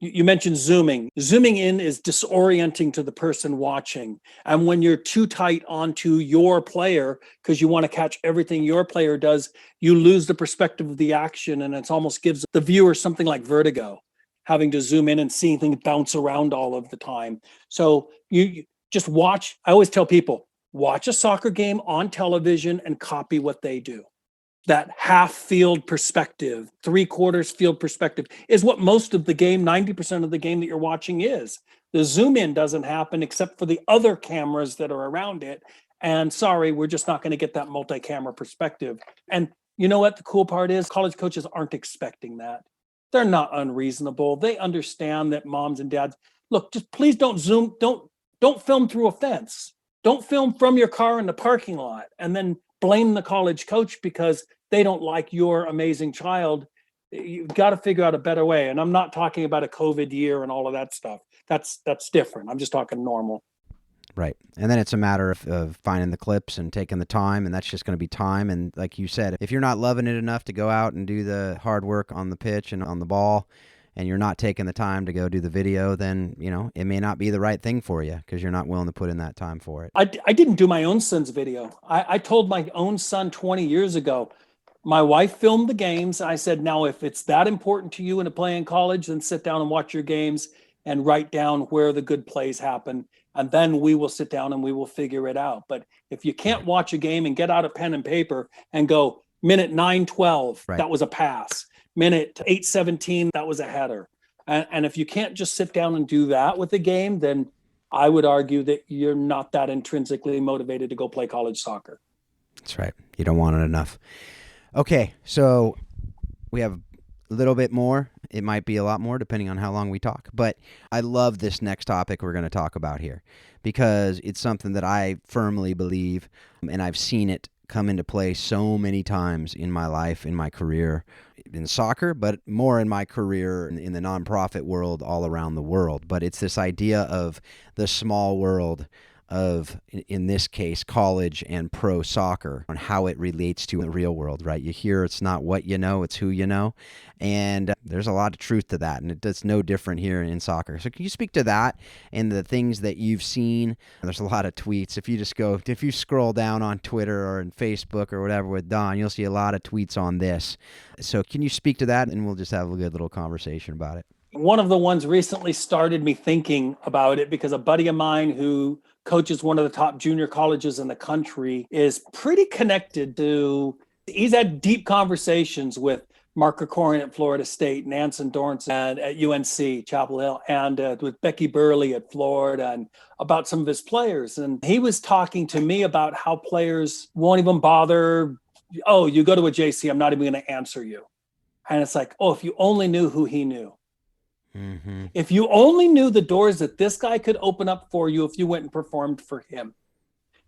You mentioned zooming. Zooming in is disorienting to the person watching. And when you're too tight onto your player, because you want to catch everything your player does, you lose the perspective of the action, and it almost gives the viewer something like vertigo, having to zoom in and seeing things bounce around all of the time. So you just watch. I always tell people, watch a soccer game on television and copy what they do. That half field perspective, 3/4 field perspective is what most of the game, 90% of the game that you're watching is. The zoom in doesn't happen except for the other cameras that are around it. And sorry, we're just not going to get that multi-camera perspective. And you know what the cool part is? College coaches aren't expecting that. They're not unreasonable. They understand that moms and dads, look, just please don't zoom, don't film through a fence. Don't film from your car in the parking lot and then blame the college coach because they don't like your amazing child. You've got to figure out a better way. And I'm not talking about a COVID year and all of that stuff. That's different. I'm just talking normal. Right. And then it's a matter of finding the clips and taking the time, and that's just going to be time. And like you said, if you're not loving it enough to go out and do the hard work on the pitch and on the ball, and you're not taking the time to go do the video, then, it may not be the right thing for you because you're not willing to put in that time for it. I didn't do my own son's video. I told my own son 20 years ago, my wife filmed the games. I said, now, if it's that important to you in a play in college, then sit down and watch your games and write down where the good plays happen. And then we will sit down and we will figure it out. But if you can't watch a game and get out a pen and paper and go, minute 9:12, right, that was a pass. Minute 8:17, that was a header. And if you can't just sit down and do that with the game, then I would argue that you're not that intrinsically motivated to go play college soccer. That's right. You don't want it enough. Okay, so we have a little bit more. It might be a lot more depending on how long we talk. But I love this next topic we're going to talk about here because it's something that I firmly believe, and I've seen it come into play so many times in my life, in my career, in soccer, but more in my career in the nonprofit world all around the world. But it's this idea of the small world of, in this case, college and pro soccer, on how it relates to the real world, right? You hear it's not what you know, it's who you know. And there's a lot of truth to that, and it's no different here in soccer. So can you speak to that and the things that you've seen? There's a lot of tweets. If you scroll down on Twitter or in Facebook or whatever with Don, you'll see a lot of tweets on this. So can you speak to that, and we'll just have a good little conversation about it. One of the ones recently started me thinking about it because a buddy of mine who coaches one of the top junior colleges in the country is pretty connected to, he's had deep conversations with Mark Krikorian at Florida State, Anson Dorrance at UNC, Chapel Hill, and with Becky Burley at Florida, and about some of his players. And he was talking to me about how players won't even bother. Oh, you go to a JC, I'm not even going to answer you. And it's like, oh, if you only knew who he knew. Mm-hmm. If you only knew the doors that this guy could open up for you if you went and performed for him,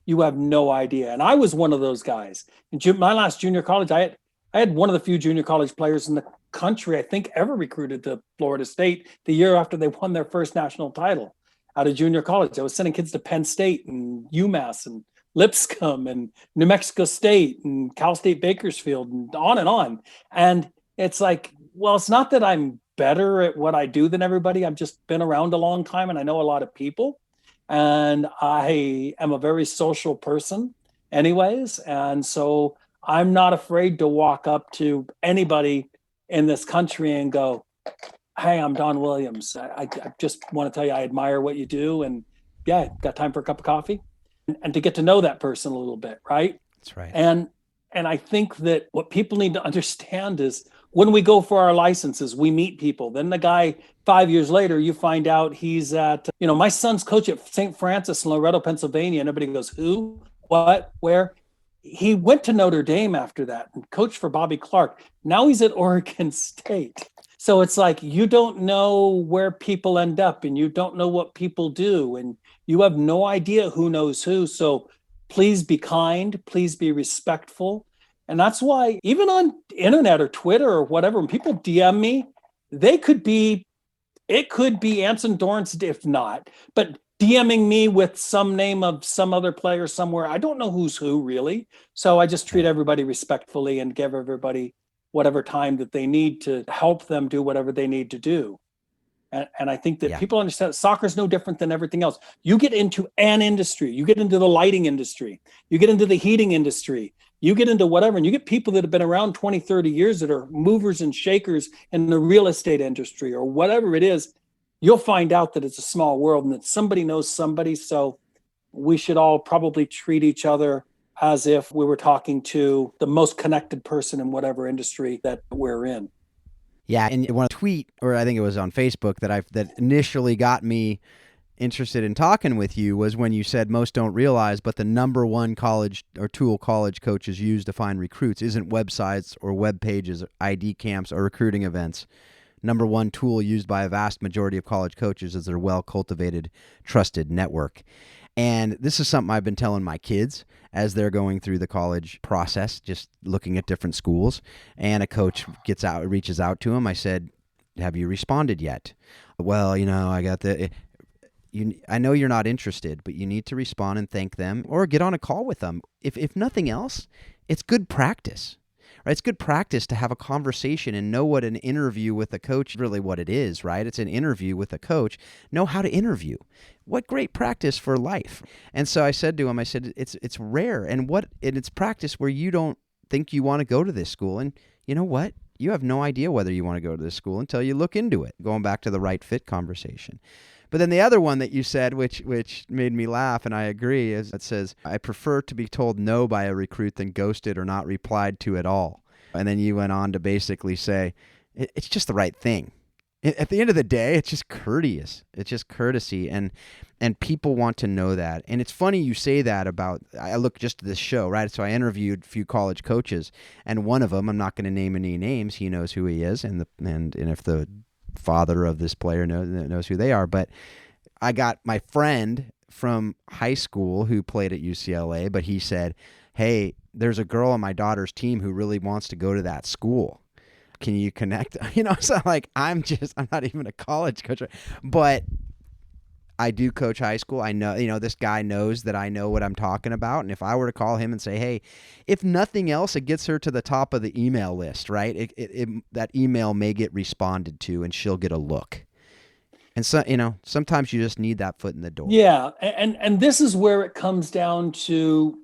you have no idea. And I was one of those guys. In my last junior college, I had one of the few junior college players in the country, I think, ever recruited to Florida State the year after they won their first national title out of junior college. I was sending kids to Penn State and UMass and Lipscomb and New Mexico State and Cal State Bakersfield and on and on. And it's like, well, it's not that I'm better at what I do than everybody. I've just been around a long time and I know a lot of people, and I am a very social person anyways. And so I'm not afraid to walk up to anybody in this country and go, hey, I'm Don Williams. I just want to tell you, I admire what you do. And yeah, got time for a cup of coffee, and to get to know that person a little bit. Right. That's right. And I think that what people need to understand is, when we go for our licenses, we meet people. Then the guy 5 years later, you find out he's at, my son's coach at St. Francis in Loretto, Pennsylvania. And everybody goes, who, what, where? He went to Notre Dame after that and coached for Bobby Clark. Now he's at Oregon State. So it's like, you don't know where people end up, and you don't know what people do, and you have no idea who knows who. So please be kind, please be respectful. And that's why even on internet or Twitter or whatever, when people DM me, it could be Anson Dorrance, if not, but DMing me with some name of some other player somewhere. I don't know who's who really. So I just treat everybody respectfully and give everybody whatever time that they need to help them do whatever they need to do. And I think that people understand soccer is no different than everything else. You get into an industry, you get into the lighting industry, you get into the heating industry, you get into whatever, and you get people that have been around 20, 30 years that are movers and shakers in the real estate industry or whatever it is, you'll find out that it's a small world and that somebody knows somebody. So we should all probably treat each other as if we were talking to the most connected person in whatever industry that we're in. Yeah, and one tweet, or I think it was on Facebook, that initially got me interested in talking with you was when you said most don't realize, but the number one college or tool college coaches use to find recruits isn't websites or web pages, ID camps, or recruiting events. Number one tool used by a vast majority of college coaches is their well-cultivated, trusted network. And this is something I've been telling my kids as they're going through the college process, just looking at different schools. And a coach reaches out to him. I said, have you responded yet? Well, I got I know you're not interested, but you need to respond and thank them or get on a call with them. If nothing else, it's good practice. Right? It's good practice to have a conversation and know what an interview with a coach, really what it is, right? It's an interview with a coach. Know how to interview. What great practice for life. And so I said to him, it's rare, and it's practice where you don't think you want to go to this school. And you know what? You have no idea whether you want to go to this school until you look into it. Going back to the right fit conversation. But then the other one that you said, which made me laugh, and I agree, is it says, I prefer to be told no by a recruit than ghosted or not replied to at all. And then you went on to basically say, it's just the right thing. At the end of the day, it's just courteous. It's just courtesy, and people want to know that. And it's funny you say that about. I look just at this show, right? So I interviewed a few college coaches, and one of them, I'm not going to name any names. He knows who he is, and if the father of this player knows who they are. But I got my friend from high school who played at UCLA, but he said, "Hey, there's a girl on my daughter's team who really wants to go to that school. Can you connect?" So like, I'm not even a college coach, but I do coach high school. I know, this guy knows that I know what I'm talking about. And if I were to call him and say, hey, if nothing else, it gets her to the top of the email list, right? That email may get responded to and she'll get a look. And so, sometimes you just need that foot in the door. Yeah. And this is where it comes down to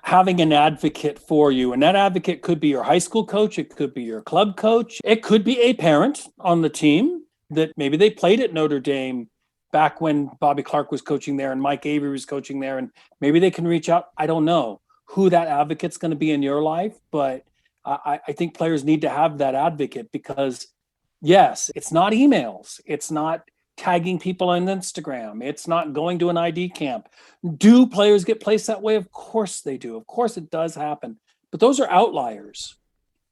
having an advocate for you. And that advocate could be your high school coach. It could be your club coach. It could be a parent on the team that maybe they played at Notre Dame back when Bobby Clark was coaching there and Mike Avery was coaching there. And maybe they can reach out. I don't know who that advocate's going to be in your life, but I think players need to have that advocate because, yes, it's not emails. It's not tagging people on Instagram. It's not going to an ID camp. Do players get placed that way? Of course they do. Of course it does happen. But those are outliers.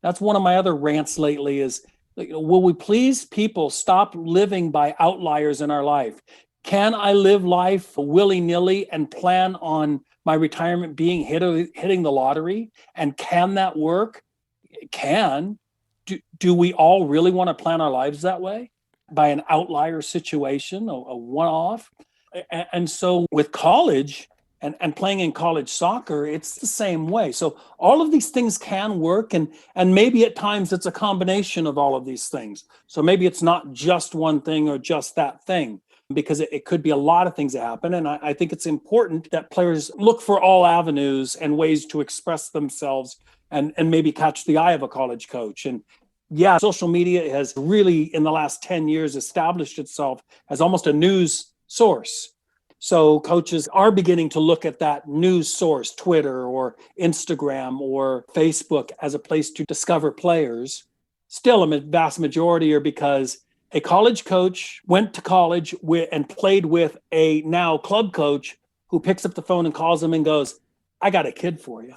That's one of my other rants lately is, will we please people stop living by outliers in our life? Can I live life willy-nilly and plan on my retirement being hitting the lottery? And can that work? It can. Do we all really want to plan our lives that way? By an outlier situation, a one-off? And so with college and playing in college soccer, it's the same way. So all of these things can work, and maybe at times it's a combination of all of these things. So maybe it's not just one thing or just that thing, because it could be a lot of things that happen. And I think it's important that players look for all avenues and ways to express themselves and maybe catch the eye of a college coach. And yeah, social media has really, in the last 10 years, established itself as almost a news source. So coaches are beginning to look at that news source, Twitter or Instagram or Facebook, as a place to discover players. Still, a vast majority are because a college coach went to college and played with a now club coach who picks up the phone and calls them and goes, "I got a kid for you."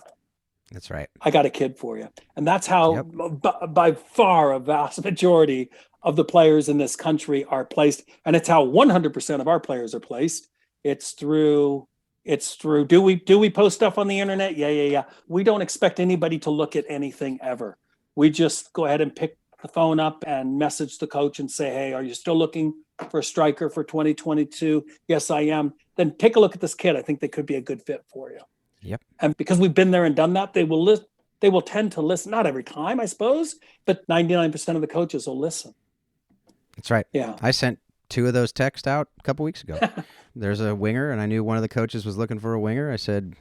That's right. "I got a kid for you." And that's how by far a vast majority of the players in this country are placed. And it's how 100% of our players are placed. It's through, do we post stuff on the internet? Yeah. We don't expect anybody to look at anything ever. We just go ahead and pick the phone up and message the coach and say, "Hey, are you still looking for a striker for 2022? Yes, I am." Then take a look at this kid. I think they could be a good fit for you. Yep. And because we've been there and done that, they will tend to listen. Not every time, I suppose, but 99% of the coaches will listen. That's right. Yeah. I sent 2 of those texts out a couple weeks ago. There's a winger, and I knew one of the coaches was looking for a winger. I said,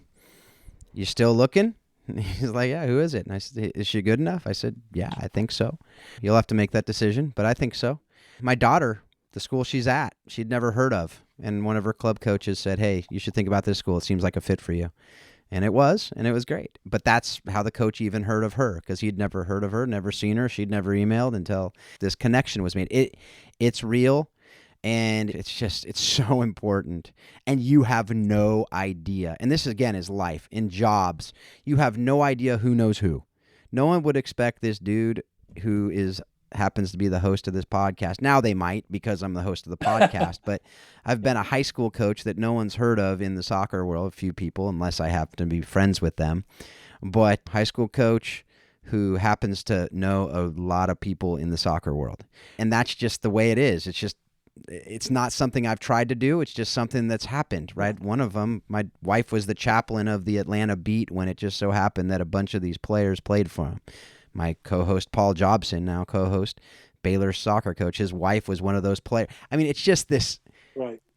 "You still looking?" And he's like, "Yeah, who is it?" And I said, "Is she good enough?" I said, "Yeah, I think so." You'll have to make that decision, but I think so. My daughter, the school she's at, she'd never heard of. And one of her club coaches said, "Hey, you should think about this school. It seems like a fit for you." And it was great. But that's how the coach even heard of her, because he'd never heard of her, never seen her. She'd never emailed until this connection was made. It's real, and it's so important. And you have no idea. And this, again, is life. In jobs, you have no idea who knows who. No one would expect this dude who happens to be the host of this podcast. Now they might, because I'm the host of the podcast, but I've been a high school coach that no one's heard of in the soccer world, a few people, unless I happen to be friends with them. But high school coach who happens to know a lot of people in the soccer world. And that's just the way it is. It's not something I've tried to do. It's just something that's happened, right? One of them, my wife was the chaplain of the Atlanta Beat when it just so happened that a bunch of these players played for him. My co-host, Paul Jobson, now co-host, Baylor's soccer coach, his wife was one of those players. I mean, it's just this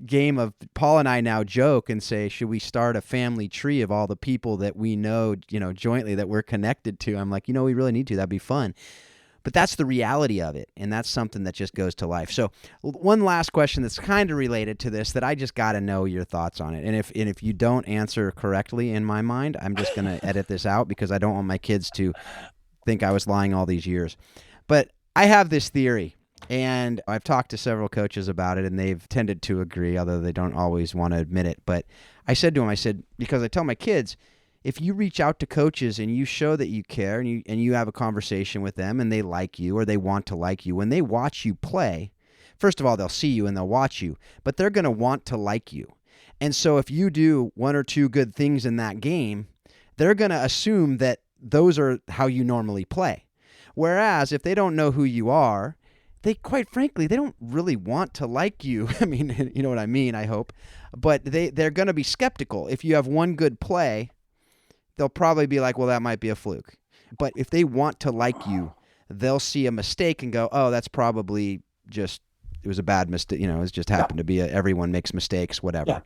game of, Paul and I now joke and say, should we start a family tree of all the people that we know, jointly, that we're connected to? I'm like, we really need to. That'd be fun. But that's the reality of it, and that's something that just goes to life. So one last question that's kind of related to this that I just got to know your thoughts on it. And if you don't answer correctly in my mind, I'm just going to edit this out because I don't want my kids to think I was lying all these years. But I have this theory And I've talked to several coaches about it, and they've tended to agree, although they don't always want to admit it. But I said to him, because I tell my kids, if you reach out to coaches and you show that you care and you have a conversation with them and they like you or they want to like you, when they watch you play, first of all, they'll see you and they'll watch you, but they're going to want to like you. And so if you do one or two good things in that game, they're going to assume that those are how you normally play. Whereas if they don't know who you are, they, quite frankly, they don't really want to like you. I mean, you know what I mean, I hope. But they're going to be skeptical. If you have one good play, they'll probably be like, well, that might be a fluke. But if they want to like you, they'll see a mistake and go, oh, that's probably just, it was a bad mistake. It's just happened to be everyone makes mistakes, whatever. Yeah.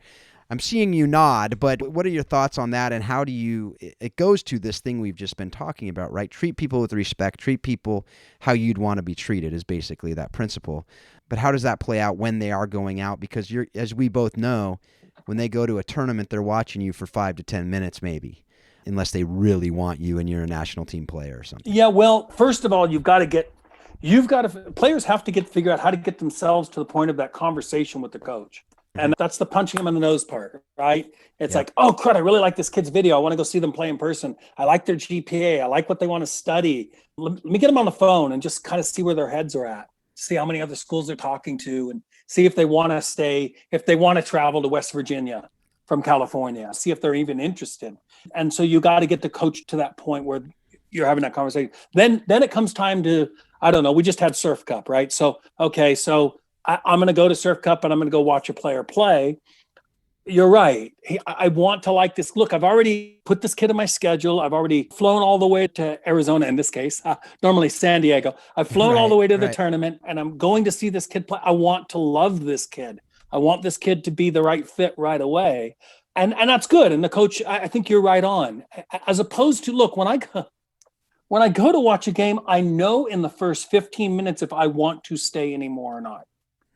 I'm seeing you nod, but what are your thoughts on that, and how do it goes to this thing we've just been talking about, right? Treat people with respect, treat people how you'd want to be treated is basically that principle. But how does that play out when they are going out? Because as we both know, when they go to a tournament, they're watching you for 5 to 10 minutes maybe, unless they really want you and you're a national team player or something. Yeah, well, first of all, players have to figure out how to get themselves to the point of that conversation with the coach. And that's the punching them in the nose part, right? It's like, oh, crud, I really like this kid's video. I want to go see them play in person. I like their GPA. I like what they want to study. Let me get them on the phone and just kind of see where their heads are at, see how many other schools they're talking to, and see if they want to stay, if they want to travel to West Virginia from California, see if they're even interested. And so you got to get the coach to that point where you're having that conversation. Then it comes time to, I don't know, we just had Surf Cup, right? So, okay, so I'm going to go to Surf Cup and I'm going to go watch a player play. You're right. I want to like this. Look, I've already put this kid in my schedule. I've already flown all the way to Arizona in this case, normally San Diego. I've flown all the way to the tournament and I'm going to see this kid play. I want to love this kid. I want this kid to be the right fit right away. And that's good. And the coach, I think you're right on. As opposed to, look, when I go to watch a game, I know in the first 15 minutes if I want to stay anymore or not.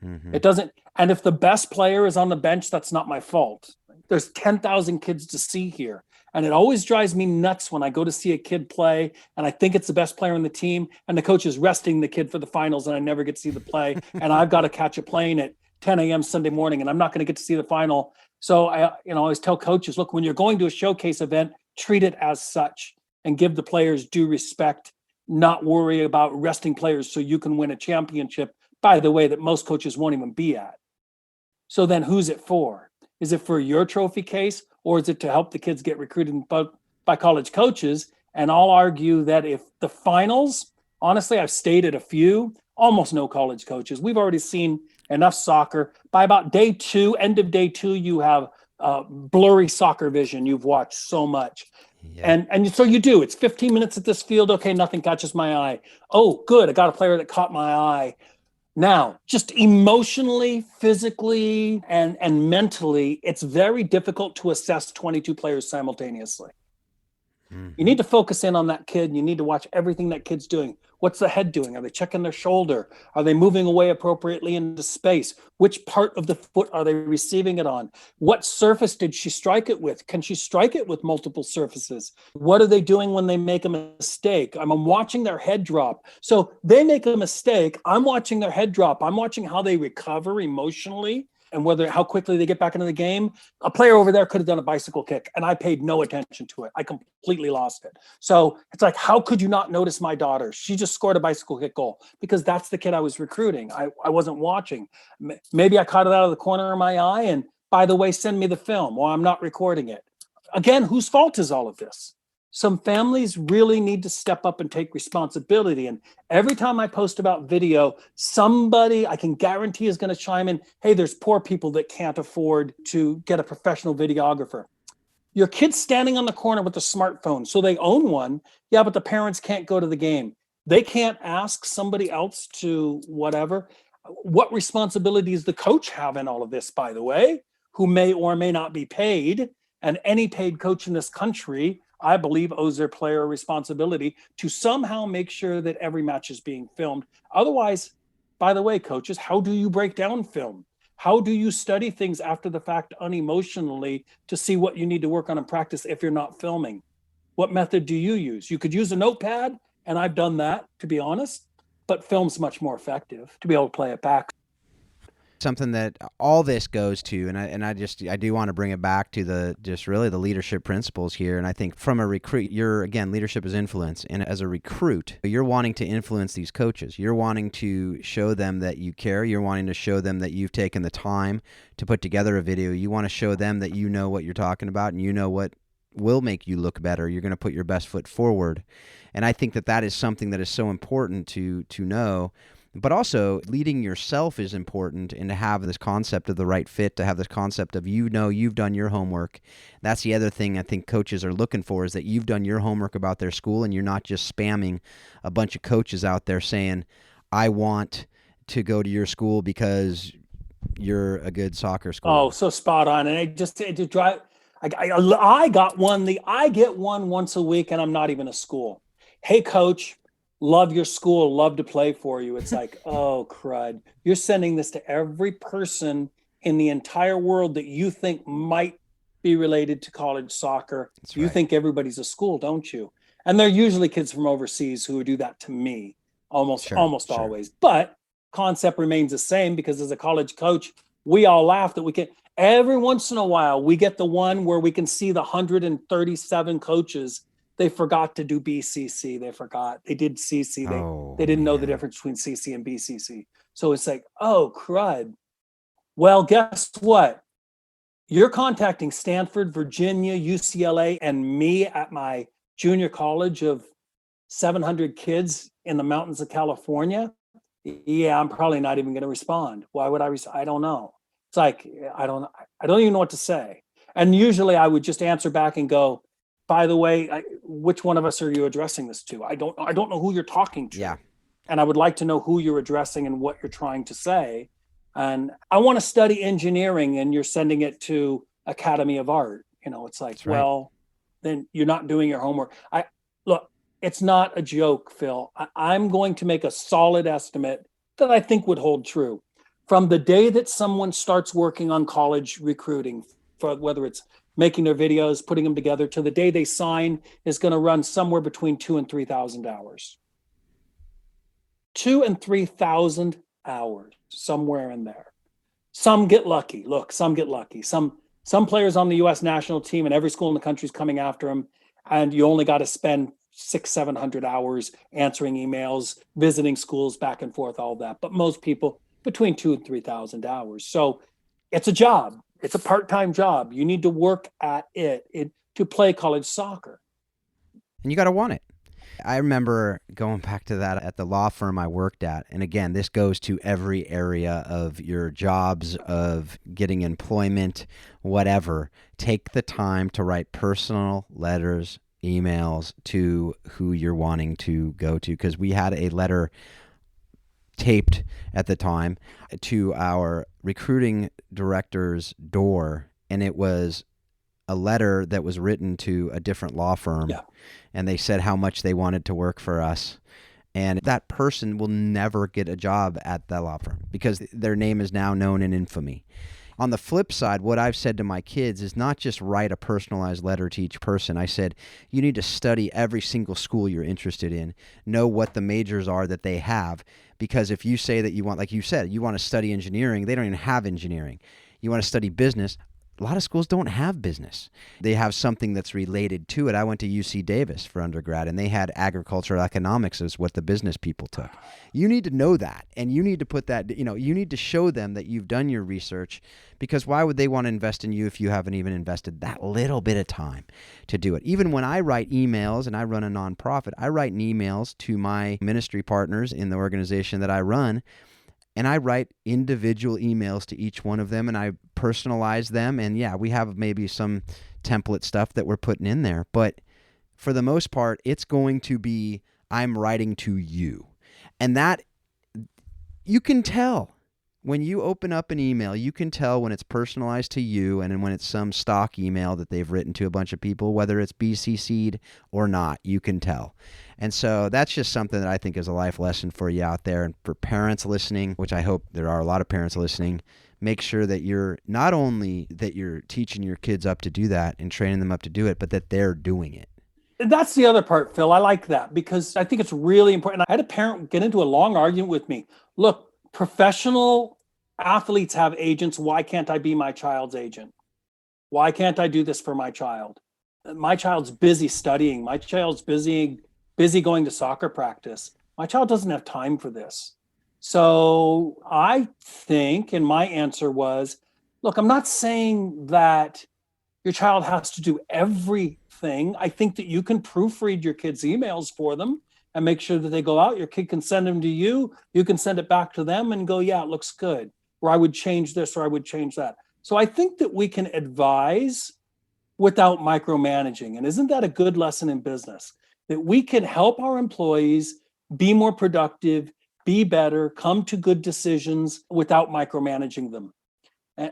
Mm-hmm. It doesn't. And if the best player is on the bench, that's not my fault. There's 10,000 kids to see here. And it always drives me nuts when I go to see a kid play and I think it's the best player on the team and the coach is resting the kid for the finals and I never get to see the play. And I've got to catch a plane at 10 a.m. Sunday morning and I'm not going to get to see the final. So I always tell coaches, look, when you're going to a showcase event, treat it as such and give the players due respect, not worry about resting players so you can win a championship, by the way, that most coaches won't even be at. So then who's it for? Is it for your trophy case or is it to help the kids get recruited by college coaches? And I'll argue that if the finals, honestly, I've stayed at a few, almost no college coaches. We've already seen enough soccer. By about day 2, end of day 2, you have blurry soccer vision. You've watched so much. Yeah. And so you do. It's 15 minutes at this field. Okay, nothing catches my eye. Oh, good. I got a player that caught my eye. Now, just emotionally, physically, and mentally, it's very difficult to assess 22 players simultaneously. Mm-hmm. You need to focus in on that kid. You need to watch everything that kid's doing. What's the head doing? Are they checking their shoulder? Are they moving away appropriately into space? Which part of the foot are they receiving it on? What surface did she strike it with? Can she strike it with multiple surfaces? What are they doing when they make a mistake? I'm watching their head drop. So they make a mistake. I'm watching their head drop. I'm watching how they recover emotionally and how quickly they get back into the game. A player over there could have done a bicycle kick and I paid no attention to it. I completely lost it. So it's like, how could you not notice my daughter? She just scored a bicycle kick goal because that's the kid I was recruiting. I wasn't watching. Maybe I caught it out of the corner of my eye and by the way, send me the film or I'm not recording it. Again, whose fault is all of this? Some families really need to step up and take responsibility. And every time I post about video, somebody I can guarantee is going to chime in, hey, there's poor people that can't afford to get a professional videographer. Your kid's standing on the corner with a smartphone, so they own one. Yeah, but the parents can't go to the game. They can't ask somebody else to whatever. What responsibility does the coach have in all of this, by the way, who may or may not be paid? And any paid coach in this country, I believe, owes their player a responsibility to somehow make sure that every match is being filmed. Otherwise, by the way, coaches, how do you break down film? How do you study things after the fact unemotionally to see what you need to work on in practice if you're not filming? What method do you use? You could use a notepad, and I've done that, to be honest. but film's much more effective to be able to play it back. Something that all this goes to, and I do want to bring it back to the leadership principles here. And I think from a recruit, leadership is influence, and as a recruit, you're wanting to influence these coaches. You're wanting to show them that you care. You're wanting to show them that you've taken the time to put together a video. You want to show them that you know what you're talking about, and you know what will make you look better. You're going to put your best foot forward, and I think that is something that is so important to know. But also, leading yourself is important, and to have this concept of the right fit, to have this concept of you've done your homework. That's the other thing I think coaches are looking for, is that you've done your homework about their school, and you're not just spamming a bunch of coaches out there saying, I want to go to your school because you're a good soccer school. Oh, so spot on. And I got one. I get one once a week, and I'm not even a school. Hey, coach. Love your school, love to play for you. It's like, oh, crud. You're sending this to every person in the entire world that you think might be related to college soccer. That's you right. think everybody's a school, don't you? And they're usually kids from overseas who do that to me almost Sure. always. But concept remains the same, because as a college coach, we all laugh that we can, every once in a while, we get the one where we can see the 137 coaches. They forgot to do BCC. They did CC. They didn't know the difference between CC and BCC. So it's like, oh, crud. Well, guess what? You're contacting Stanford, Virginia, UCLA, and me at my junior college of 700 kids in the mountains of California. Yeah, I'm probably not even going to respond. Why would I respond? I don't know. It's like, I don't even know what to say. And usually I would just answer back and go, by the way, which one of us are you addressing this to? I don't know who you're talking to. Yeah. And I would like to know who you're addressing and what you're trying to say. And I want to study engineering, and you're sending it to Academy of Art. It's like, right. Well, then you're not doing your homework. Look, it's not a joke, Phil. I'm going to make a solid estimate that I think would hold true. From the day that someone starts working on college recruiting, for whether it's making their videos, putting them together, to the day they sign, is going to run somewhere between 2,000 and 3,000 hours. 2,000 and 3,000 hours, somewhere in there. Some get lucky. Look, some get lucky. Some players on the U.S. national team, and every school in the country is coming after them, and you only got to spend 600-700 hours answering emails, visiting schools, back and forth, all that. But most people, between 2,000 and 3,000 hours. So it's a job. It's a part-time job. You need to work at it to play college soccer. And you got to want it. I remember going back to that at the law firm I worked at. And again, this goes to every area of your jobs, of getting employment, whatever. Take the time to write personal letters, emails to who you're wanting to go to. Because we had a letter taped at the time to our recruiting director's door, and it was a letter that was written to a different law firm. Yeah. And they said how much they wanted to work for us, and that person will never get a job at that law firm because their name is now known in infamy. On the flip side, what I've said to my kids is not just write a personalized letter to each person. I said, you need to study every single school you're interested in, know what the majors are that they have, because if you say that you want, like you said, you want to study engineering, they don't even have engineering. You want to study business, a lot of schools don't have business. They have something that's related to it. I went to UC Davis for undergrad, and they had agricultural economics as what the business people took. You need to know that, and you need to put that, you need to show them that you've done your research, because why would they want to invest in you if you haven't even invested that little bit of time to do it? Even when I write emails, and I run a nonprofit, I write emails to my ministry partners in the organization that I run, and I write individual emails to each one of them, and I personalize them. And yeah, we have maybe some template stuff that we're putting in there, but for the most part, it's going to be, I'm writing to you. And that, you can tell. When you open up an email, you can tell when it's personalized to you and when it's some stock email that they've written to a bunch of people, whether it's BCC'd or not, you can tell. And so that's just something that I think is a life lesson for you out there. And for parents listening, which I hope there are a lot of parents listening, make sure that you're not only that you're teaching your kids up to do that and training them up to do it, but that they're doing it. That's the other part, Phil. I like that because I think it's really important. I had a parent get into a long argument with me. Look, professional athletes have agents. Why can't I be my child's agent? Why can't I do this for my child? My child's busy studying. My child's busy going to soccer practice. My child doesn't have time for this. So I think, and my answer was, look, I'm not saying that your child has to do everything. I think that you can proofread your kids' emails for them and make sure that they go out. Your kid can send them to you. You can send it back to them and go, yeah, it looks good. Or I would change this or I would change that. So I think that we can advise without micromanaging. And isn't that a good lesson in business? That we can help our employees be more productive, be better, come to good decisions without micromanaging them.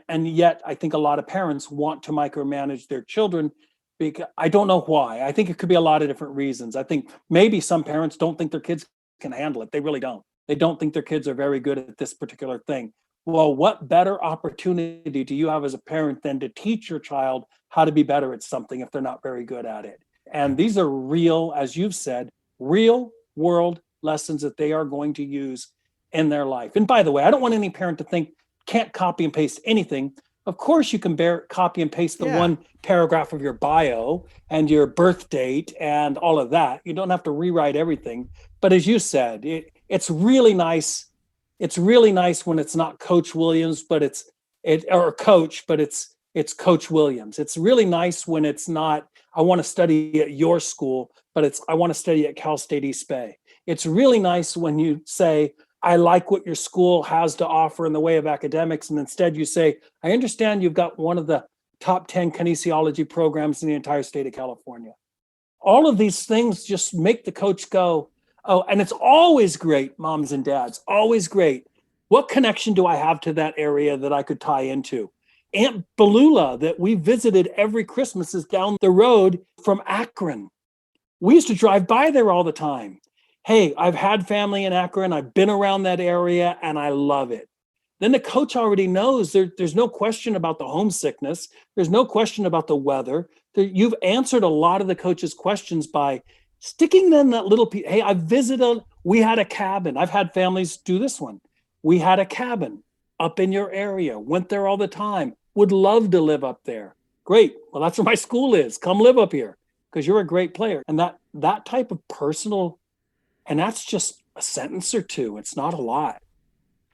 And yet I think a lot of parents want to micromanage their children because I don't know why. I think it could be a lot of different reasons. I think maybe some parents don't think their kids can handle it. They really don't. They don't think their kids are very good at this particular thing. Well, what better opportunity do you have as a parent than to teach your child how to be better at something if they're not very good at it? And these are real, as you've said, real world lessons that they are going to use in their life. And by the way, I don't want any parent to think can't copy and paste anything. Of course, you can copy and paste the one paragraph of your bio and your birth date and all of that. You don't have to rewrite everything. But as you said, it's really nice. It's really nice when it's not Coach Williams, but it's Coach Williams. It's really nice when it's not, I want to study at your school, but it's, I want to study at Cal State East Bay. It's really nice when you say, I like what your school has to offer in the way of academics. And instead you say, I understand you've got one of the top 10 kinesiology programs in the entire state of California. All of these things just make the coach go, oh, and it's always great, moms and dads, always great. What connection do I have to that area that I could tie into? Aunt Balula that we visited every Christmas is down the road from Akron. We used to drive by there all the time. Hey, I've had family in Akron. I've been around that area and I love it. Then the coach already knows there's no question about the homesickness. There's no question about the weather. You've answered a lot of the coach's questions by sticking them that little piece. Hey, I visited, we had a cabin. I've had families do this one. We had a cabin up in your area, went there all the time, would love to live up there. Great. Well, that's where my school is. Come live up here because you're a great player. And that type of personal, and that's just a sentence or two. It's not a lot.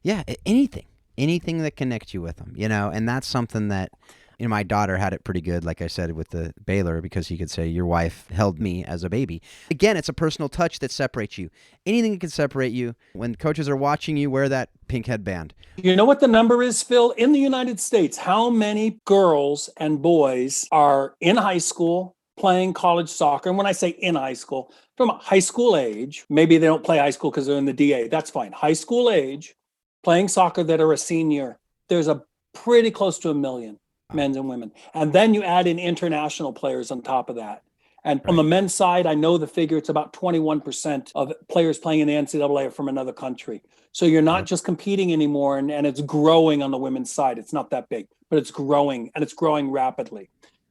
Yeah, anything that connects you with them, and that's something that, my daughter had it pretty good, like I said, with the Baylor, because he could say, your wife held me as a baby. Again, it's a personal touch that separates you. Anything that can separate you. When coaches are watching you, wear that pink headband. You know what the number is, Phil? In the United States, how many girls and boys are in high school playing college soccer? And when I say in high school, from high school age, maybe they don't play high school because they're in the DA. That's fine. High school age, playing soccer that are a senior. There's a pretty close to 1 million. Men and women. And then you add in international players on top of that. And on the men's side, I know the figure, it's about 21% of players playing in the NCAA are from another country. So you're not just competing anymore, and it's growing on the women's side. It's not that big, but it's growing, and it's growing rapidly.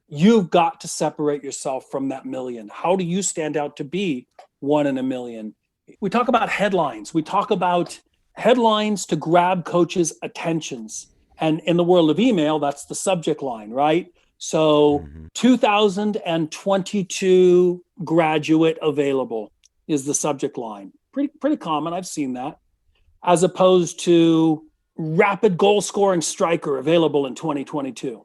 You've got to separate yourself from that million. How do you stand out to be one in a million? We talk about headlines. We talk about headlines to grab coaches' attentions. And in the world of email, that's the subject line, right? So 2022 graduate available is the subject line. Pretty common. I've seen that. As opposed to rapid goal scoring striker available in 2022.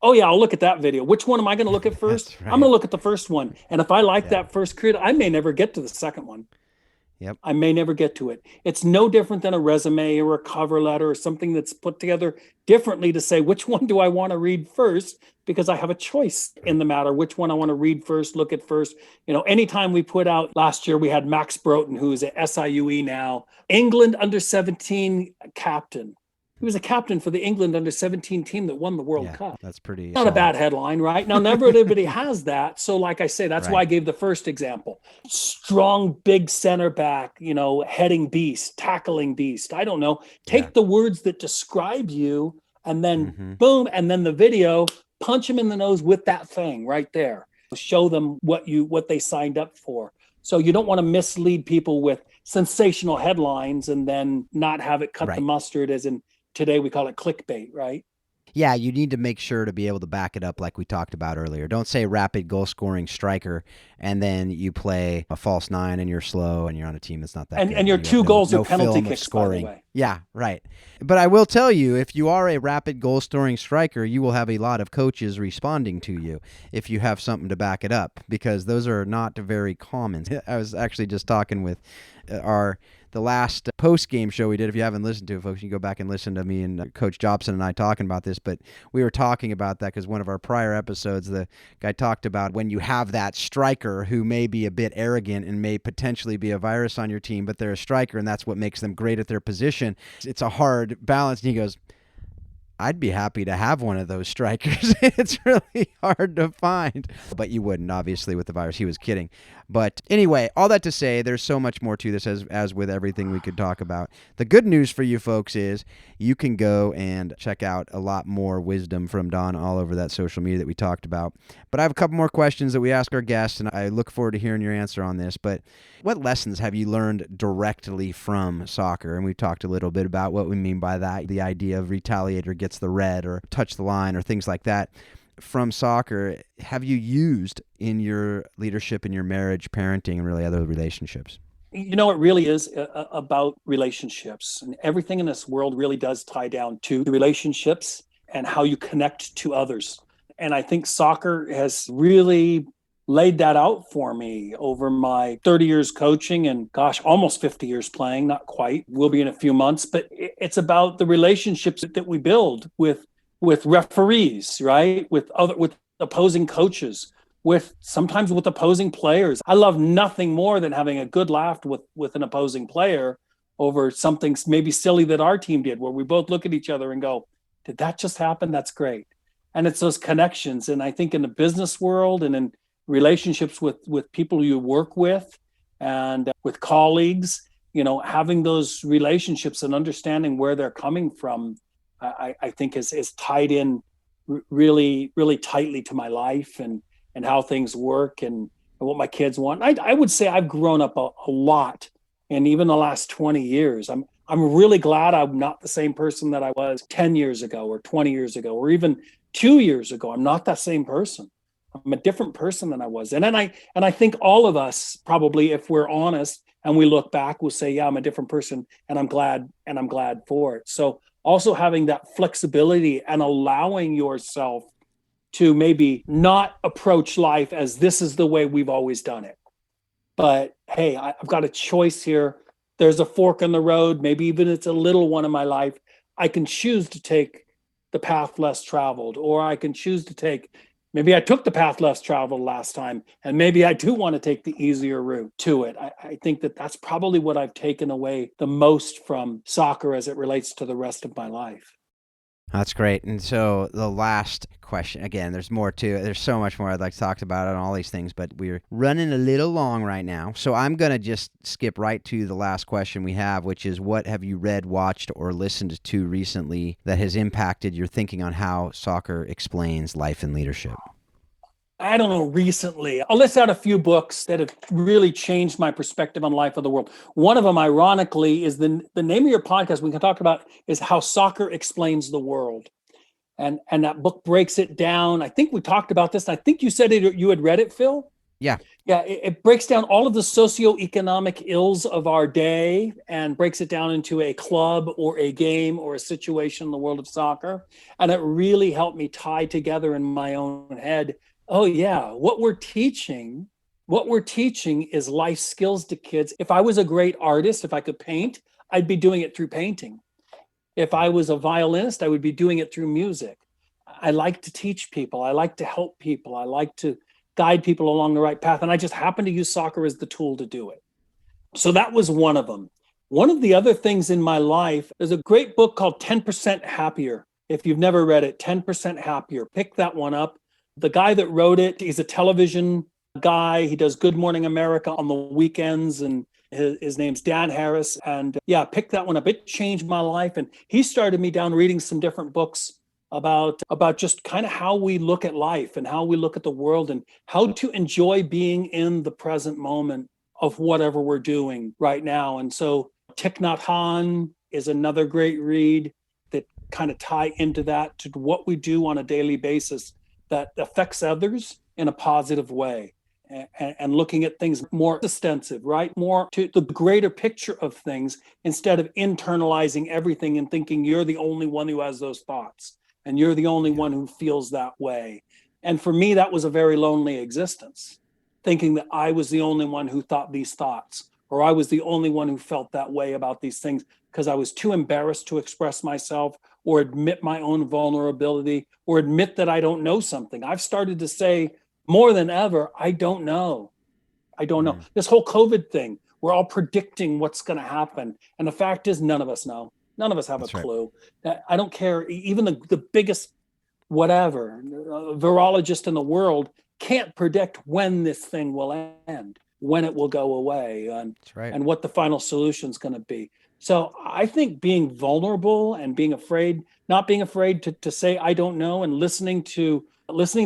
Oh yeah, I'll look at that video. Which one am I going to look at first? Right. I'm going to look at the first one. And if I like that first creator, I may never get to the second one. Yep. I may never get to it. It's no different than a resume or a cover letter or something that's put together differently to say, which one do I want to read first? Because I have a choice in the matter, which one I want to read first, look at first. Anytime we put out, last year we had Max Broughton, who's at SIUE now, England under 17 captain. He was a captain for the England under 17 team that won the World Cup. That's pretty not solid. A bad headline, right? Now, never everybody has that. So like I say, that's why I gave the first example. Strong, big center back, heading beast, tackling beast. I don't know. Take the words that describe you and then boom, and then the video, punch him in the nose with that thing right there. show them what they signed up for. So you don't want to mislead people with sensational headlines and then not have it cut the mustard, as in today we call it clickbait, right? Yeah, you need to make sure to be able to back it up like we talked about earlier. Don't say rapid goal scoring striker and then you play a false nine and you're slow and you're on a team that's not that good. And your two goals are penalty kicks, scoring. By the way. Yeah, right. But I will tell you, if you are a rapid goal scoring striker, you will have a lot of coaches responding to you if you have something to back it up, because those are not very common. I was actually just talking with the last post-game show we did. If you haven't listened to it, folks, you can go back and listen to me and Coach Jobson and I talking about this. But we were talking about that because one of our prior episodes, the guy talked about when you have that striker who may be a bit arrogant and may potentially be a virus on your team, but they're a striker and that's what makes them great at their position. It's a hard balance. And he goes, I'd be happy to have one of those strikers. It's really hard to find. But you wouldn't, obviously, with the virus. He was kidding. But anyway, all that to say, there's so much more to this, as with everything we could talk about. The good news for you folks is you can go and check out a lot more wisdom from Don all over that social media that we talked about. But I have a couple more questions that we ask our guests, and I look forward to hearing your answer on this. But what lessons have you learned directly from soccer? And we've talked a little bit about what we mean by that, the idea of retaliator gets the red or touch the line or things like that. From soccer, have you used in your leadership, in your marriage, parenting, and really other relationships? You know, it really is about relationships. And everything in this world really does tie down to the relationships and how you connect to others. And I think soccer has really laid that out for me over my 30 years coaching and almost 50 years playing, not quite, will be in a few months, but it's about the relationships that we build with referees, right? With opposing coaches, sometimes with opposing players. I love nothing more than having a good laugh with an opposing player over something maybe silly that our team did, where we both look at each other and go, did that just happen? That's great. And it's those connections. And I think in the business world and in relationships with people you work with and with colleagues, having those relationships and understanding where they're coming from, I think is tied in really, really tightly to my life and how things work and what my kids want. I would say I've grown up a lot, and even the last 20 years. I'm really glad I'm not the same person that I was 10 years ago or 20 years ago or even 2 years ago. I'm not that same person. I'm a different person than I was. And I think all of us probably, if we're honest and we look back, will say, yeah, I'm a different person and I'm glad for it. So also having that flexibility and allowing yourself to maybe not approach life as this is the way we've always done it. But hey, I've got a choice here. There's a fork in the road. Maybe even it's a little one in my life. I can choose to take the path less traveled, or I can choose to take, maybe I took the path less traveled last time, and maybe I do want to take the easier route to it. I think that's probably what I've taken away the most from soccer as it relates to the rest of my life. That's great. And so the last question, again, there's more to it. There's so much more I'd like to talk about on all these things, but we're running a little long right now. So I'm going to just skip right to the last question we have, which is, what have you read, watched, or listened to recently that has impacted your thinking on how soccer explains life and leadership? I don't know, recently. I'll list out a few books that have really changed my perspective on life of the world. One of them, ironically, is the name of your podcast we can talk about is How Soccer Explains the World. And that book breaks it down. I think we talked about this. I think you said you had read it, Phil? Yeah. Yeah, it breaks down all of the socioeconomic ills of our day and breaks it down into a club or a game or a situation in the world of soccer. And it really helped me tie together in my own head, oh yeah, what we're teaching is life skills to kids. If I was a great artist, if I could paint, I'd be doing it through painting. If I was a violinist, I would be doing it through music. I like to teach people. I like to help people. I like to guide people along the right path. And I just happen to use soccer as the tool to do it. So that was one of them. One of the other things in my life, there's a great book called 10% Happier. If you've never read it, 10% Happier, pick that one up. The guy that wrote it, he's a television guy. He does Good Morning America on the weekends, and his name's Dan Harris. And yeah, pick that one up. It changed my life. And he started me down reading some different books about just kind of how we look at life and how we look at the world and how to enjoy being in the present moment of whatever we're doing right now. And so Thich Nhat Hanh is another great read that kind of tie into that, to what we do on a daily basis that affects others in a positive way. And looking at things more extensive, right? More to the greater picture of things, instead of internalizing everything and thinking you're the only one who has those thoughts and you're the only one who feels that way. And for me, that was a very lonely existence, thinking that I was the only one who thought these thoughts, or I was the only one who felt that way about these things, because I was too embarrassed to express myself or admit my own vulnerability or admit that I don't know something. I've started to say more than ever, I don't know. I don't know. This whole COVID thing, we're all predicting what's going to happen. And the fact is, none of us know. None of us have a clue. I don't care. Even the biggest virologist in the world can't predict when this thing will end, when it will go away, and what the final solution is going to be. So I think being vulnerable and being afraid, not being afraid to say, I don't know, and listening to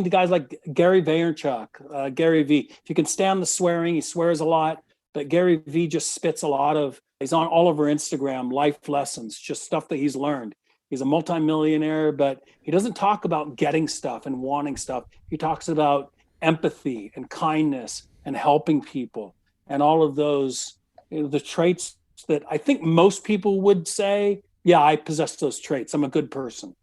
guys like Gary Vaynerchuk, Gary V. If you can stand the swearing, he swears a lot, but Gary V just spits he's on all over Instagram, life lessons, just stuff that he's learned. He's a multimillionaire, but he doesn't talk about getting stuff and wanting stuff. He talks about empathy and kindness and helping people and all of those, the traits that I think most people would say, yeah, I possess those traits. I'm a good person.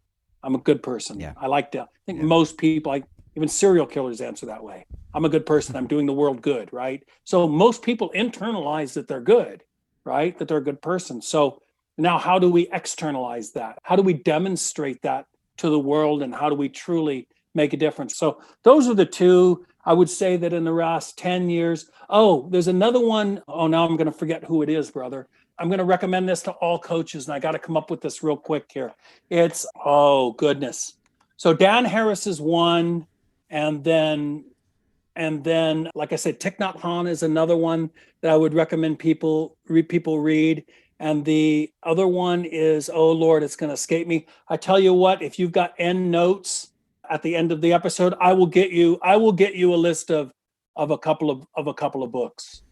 Yeah. I like that. I think most people, even serial killers, answer that way. I'm a good person. I'm doing the world good, right? So most people internalize that they're good, right? That they're a good person. So now how do we externalize that? How do we demonstrate that to the world? And how do we truly make a difference? So those are the two. I would say that in the last 10 years. Oh, there's another one. Oh, now I'm going to forget who it is, brother. I'm going to recommend this to all coaches, and I got to come up with this real quick here. It's, oh goodness. So Dan Harris is one, and then, like I said, Thich Nhat Hanh is another one that I would recommend people read. And the other one is, oh Lord, it's going to escape me. I tell you what, if you've got end notes at the end of the episode, I will get you a list of a couple of books.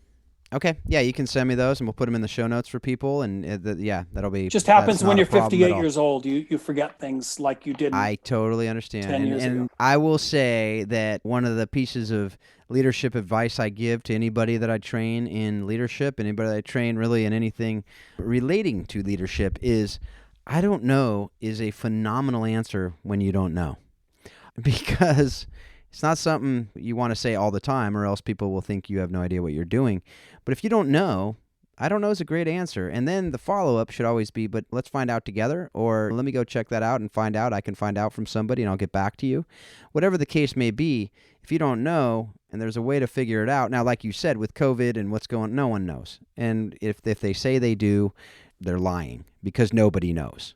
Okay. Yeah, you can send me those and we'll put them in the show notes for people. And that'll be... Just happens when you're 58 years old. You forget things like you didn't. I totally understand. 10 years ago. I will say that one of the pieces of leadership advice I give to anybody that I train in leadership, anybody that I train really in anything relating to leadership, is I don't know is a phenomenal answer when you don't know. Because it's not something you want to say all the time, or else people will think you have no idea what you're doing. But if you don't know, I don't know is a great answer. And then the follow-up should always be, but let's find out together, or let me go check that out and find out. I can find out from somebody and I'll get back to you. Whatever the case may be, if you don't know and there's a way to figure it out. Now, like you said, with COVID and what's going on, no one knows. And if they say they do, they're lying because nobody knows.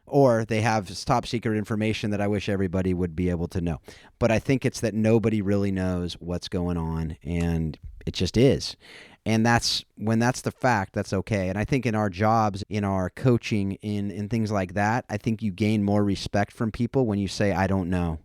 Or they have top secret information that I wish everybody would be able to know. But I think it's that nobody really knows what's going on, and it just is. And when that's the fact, that's okay. And I think in our jobs, in our coaching, in things like that, I think you gain more respect from people when you say, I don't know,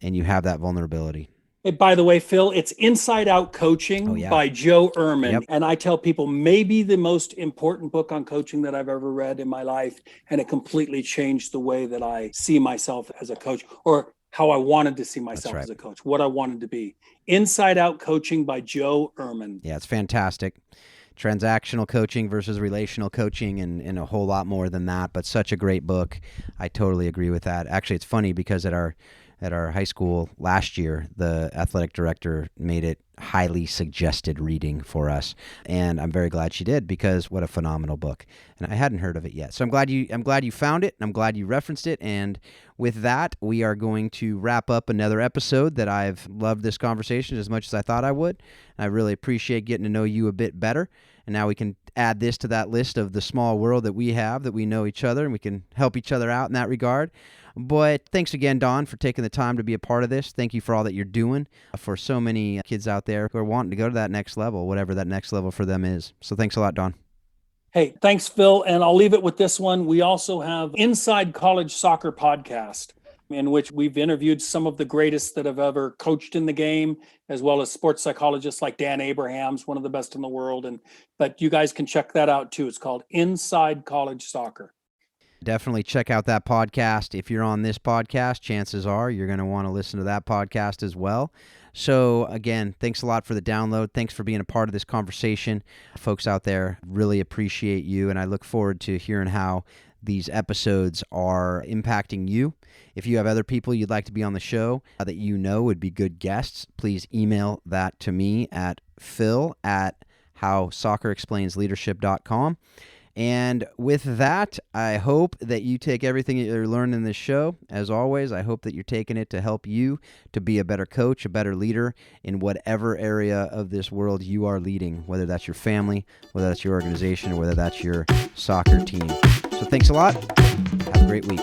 and you have that vulnerability. Hey, by the way, Phil, it's Inside Out Coaching by Joe Ehrman. Yep. And I tell people, maybe the most important book on coaching that I've ever read in my life. And it completely changed the way that I see myself as a coach, or how I wanted to see myself as a coach, what I wanted to be. Inside Out Coaching by Joe Ehrman. Yeah, it's fantastic. Transactional coaching versus relational coaching, and a whole lot more than that, but such a great book. I totally agree with that. Actually, it's funny because at our high school last year, the athletic director made it highly suggested reading for us, and I'm very glad she did, because what a phenomenal book. And I hadn't heard of it yet. So I'm glad you found it, and I'm glad you referenced it. And with that, we are going to wrap up another episode that I've loved this conversation as much as I thought I would. I really appreciate getting to know you a bit better. And now we can add this to that list of the small world that we have, that we know each other and we can help each other out in that regard. But thanks again, Don, for taking the time to be a part of this. Thank you for all that you're doing for so many kids out there who are wanting to go to that next level, whatever that next level for them is. So thanks a lot, Don. Hey, thanks, Phil. And I'll leave it with this one. We also have Inside College Soccer Podcast. in which we've interviewed some of the greatest that have ever coached in the game, as well as sports psychologists like Dan Abrahams, one of the best in the world. But you guys can check that out too. It's called Inside College Soccer. Definitely check out that podcast. If you're on this podcast, chances are you're going to want to listen to that podcast as well. So again, thanks a lot for the download. Thanks for being a part of this conversation. Folks out there, really appreciate you, and I look forward to hearing how these episodes are impacting you. If you have other people you'd like to be on the show that you know would be good guests, please email that to me at phil@howsoccerexplainsleadership.com. And with that, I hope that you take everything that you're learning in this show. As always, I hope that you're taking it to help you to be a better coach, a better leader in whatever area of this world you are leading, whether that's your family, whether that's your organization, or whether that's your soccer team. So thanks a lot. Have a great week.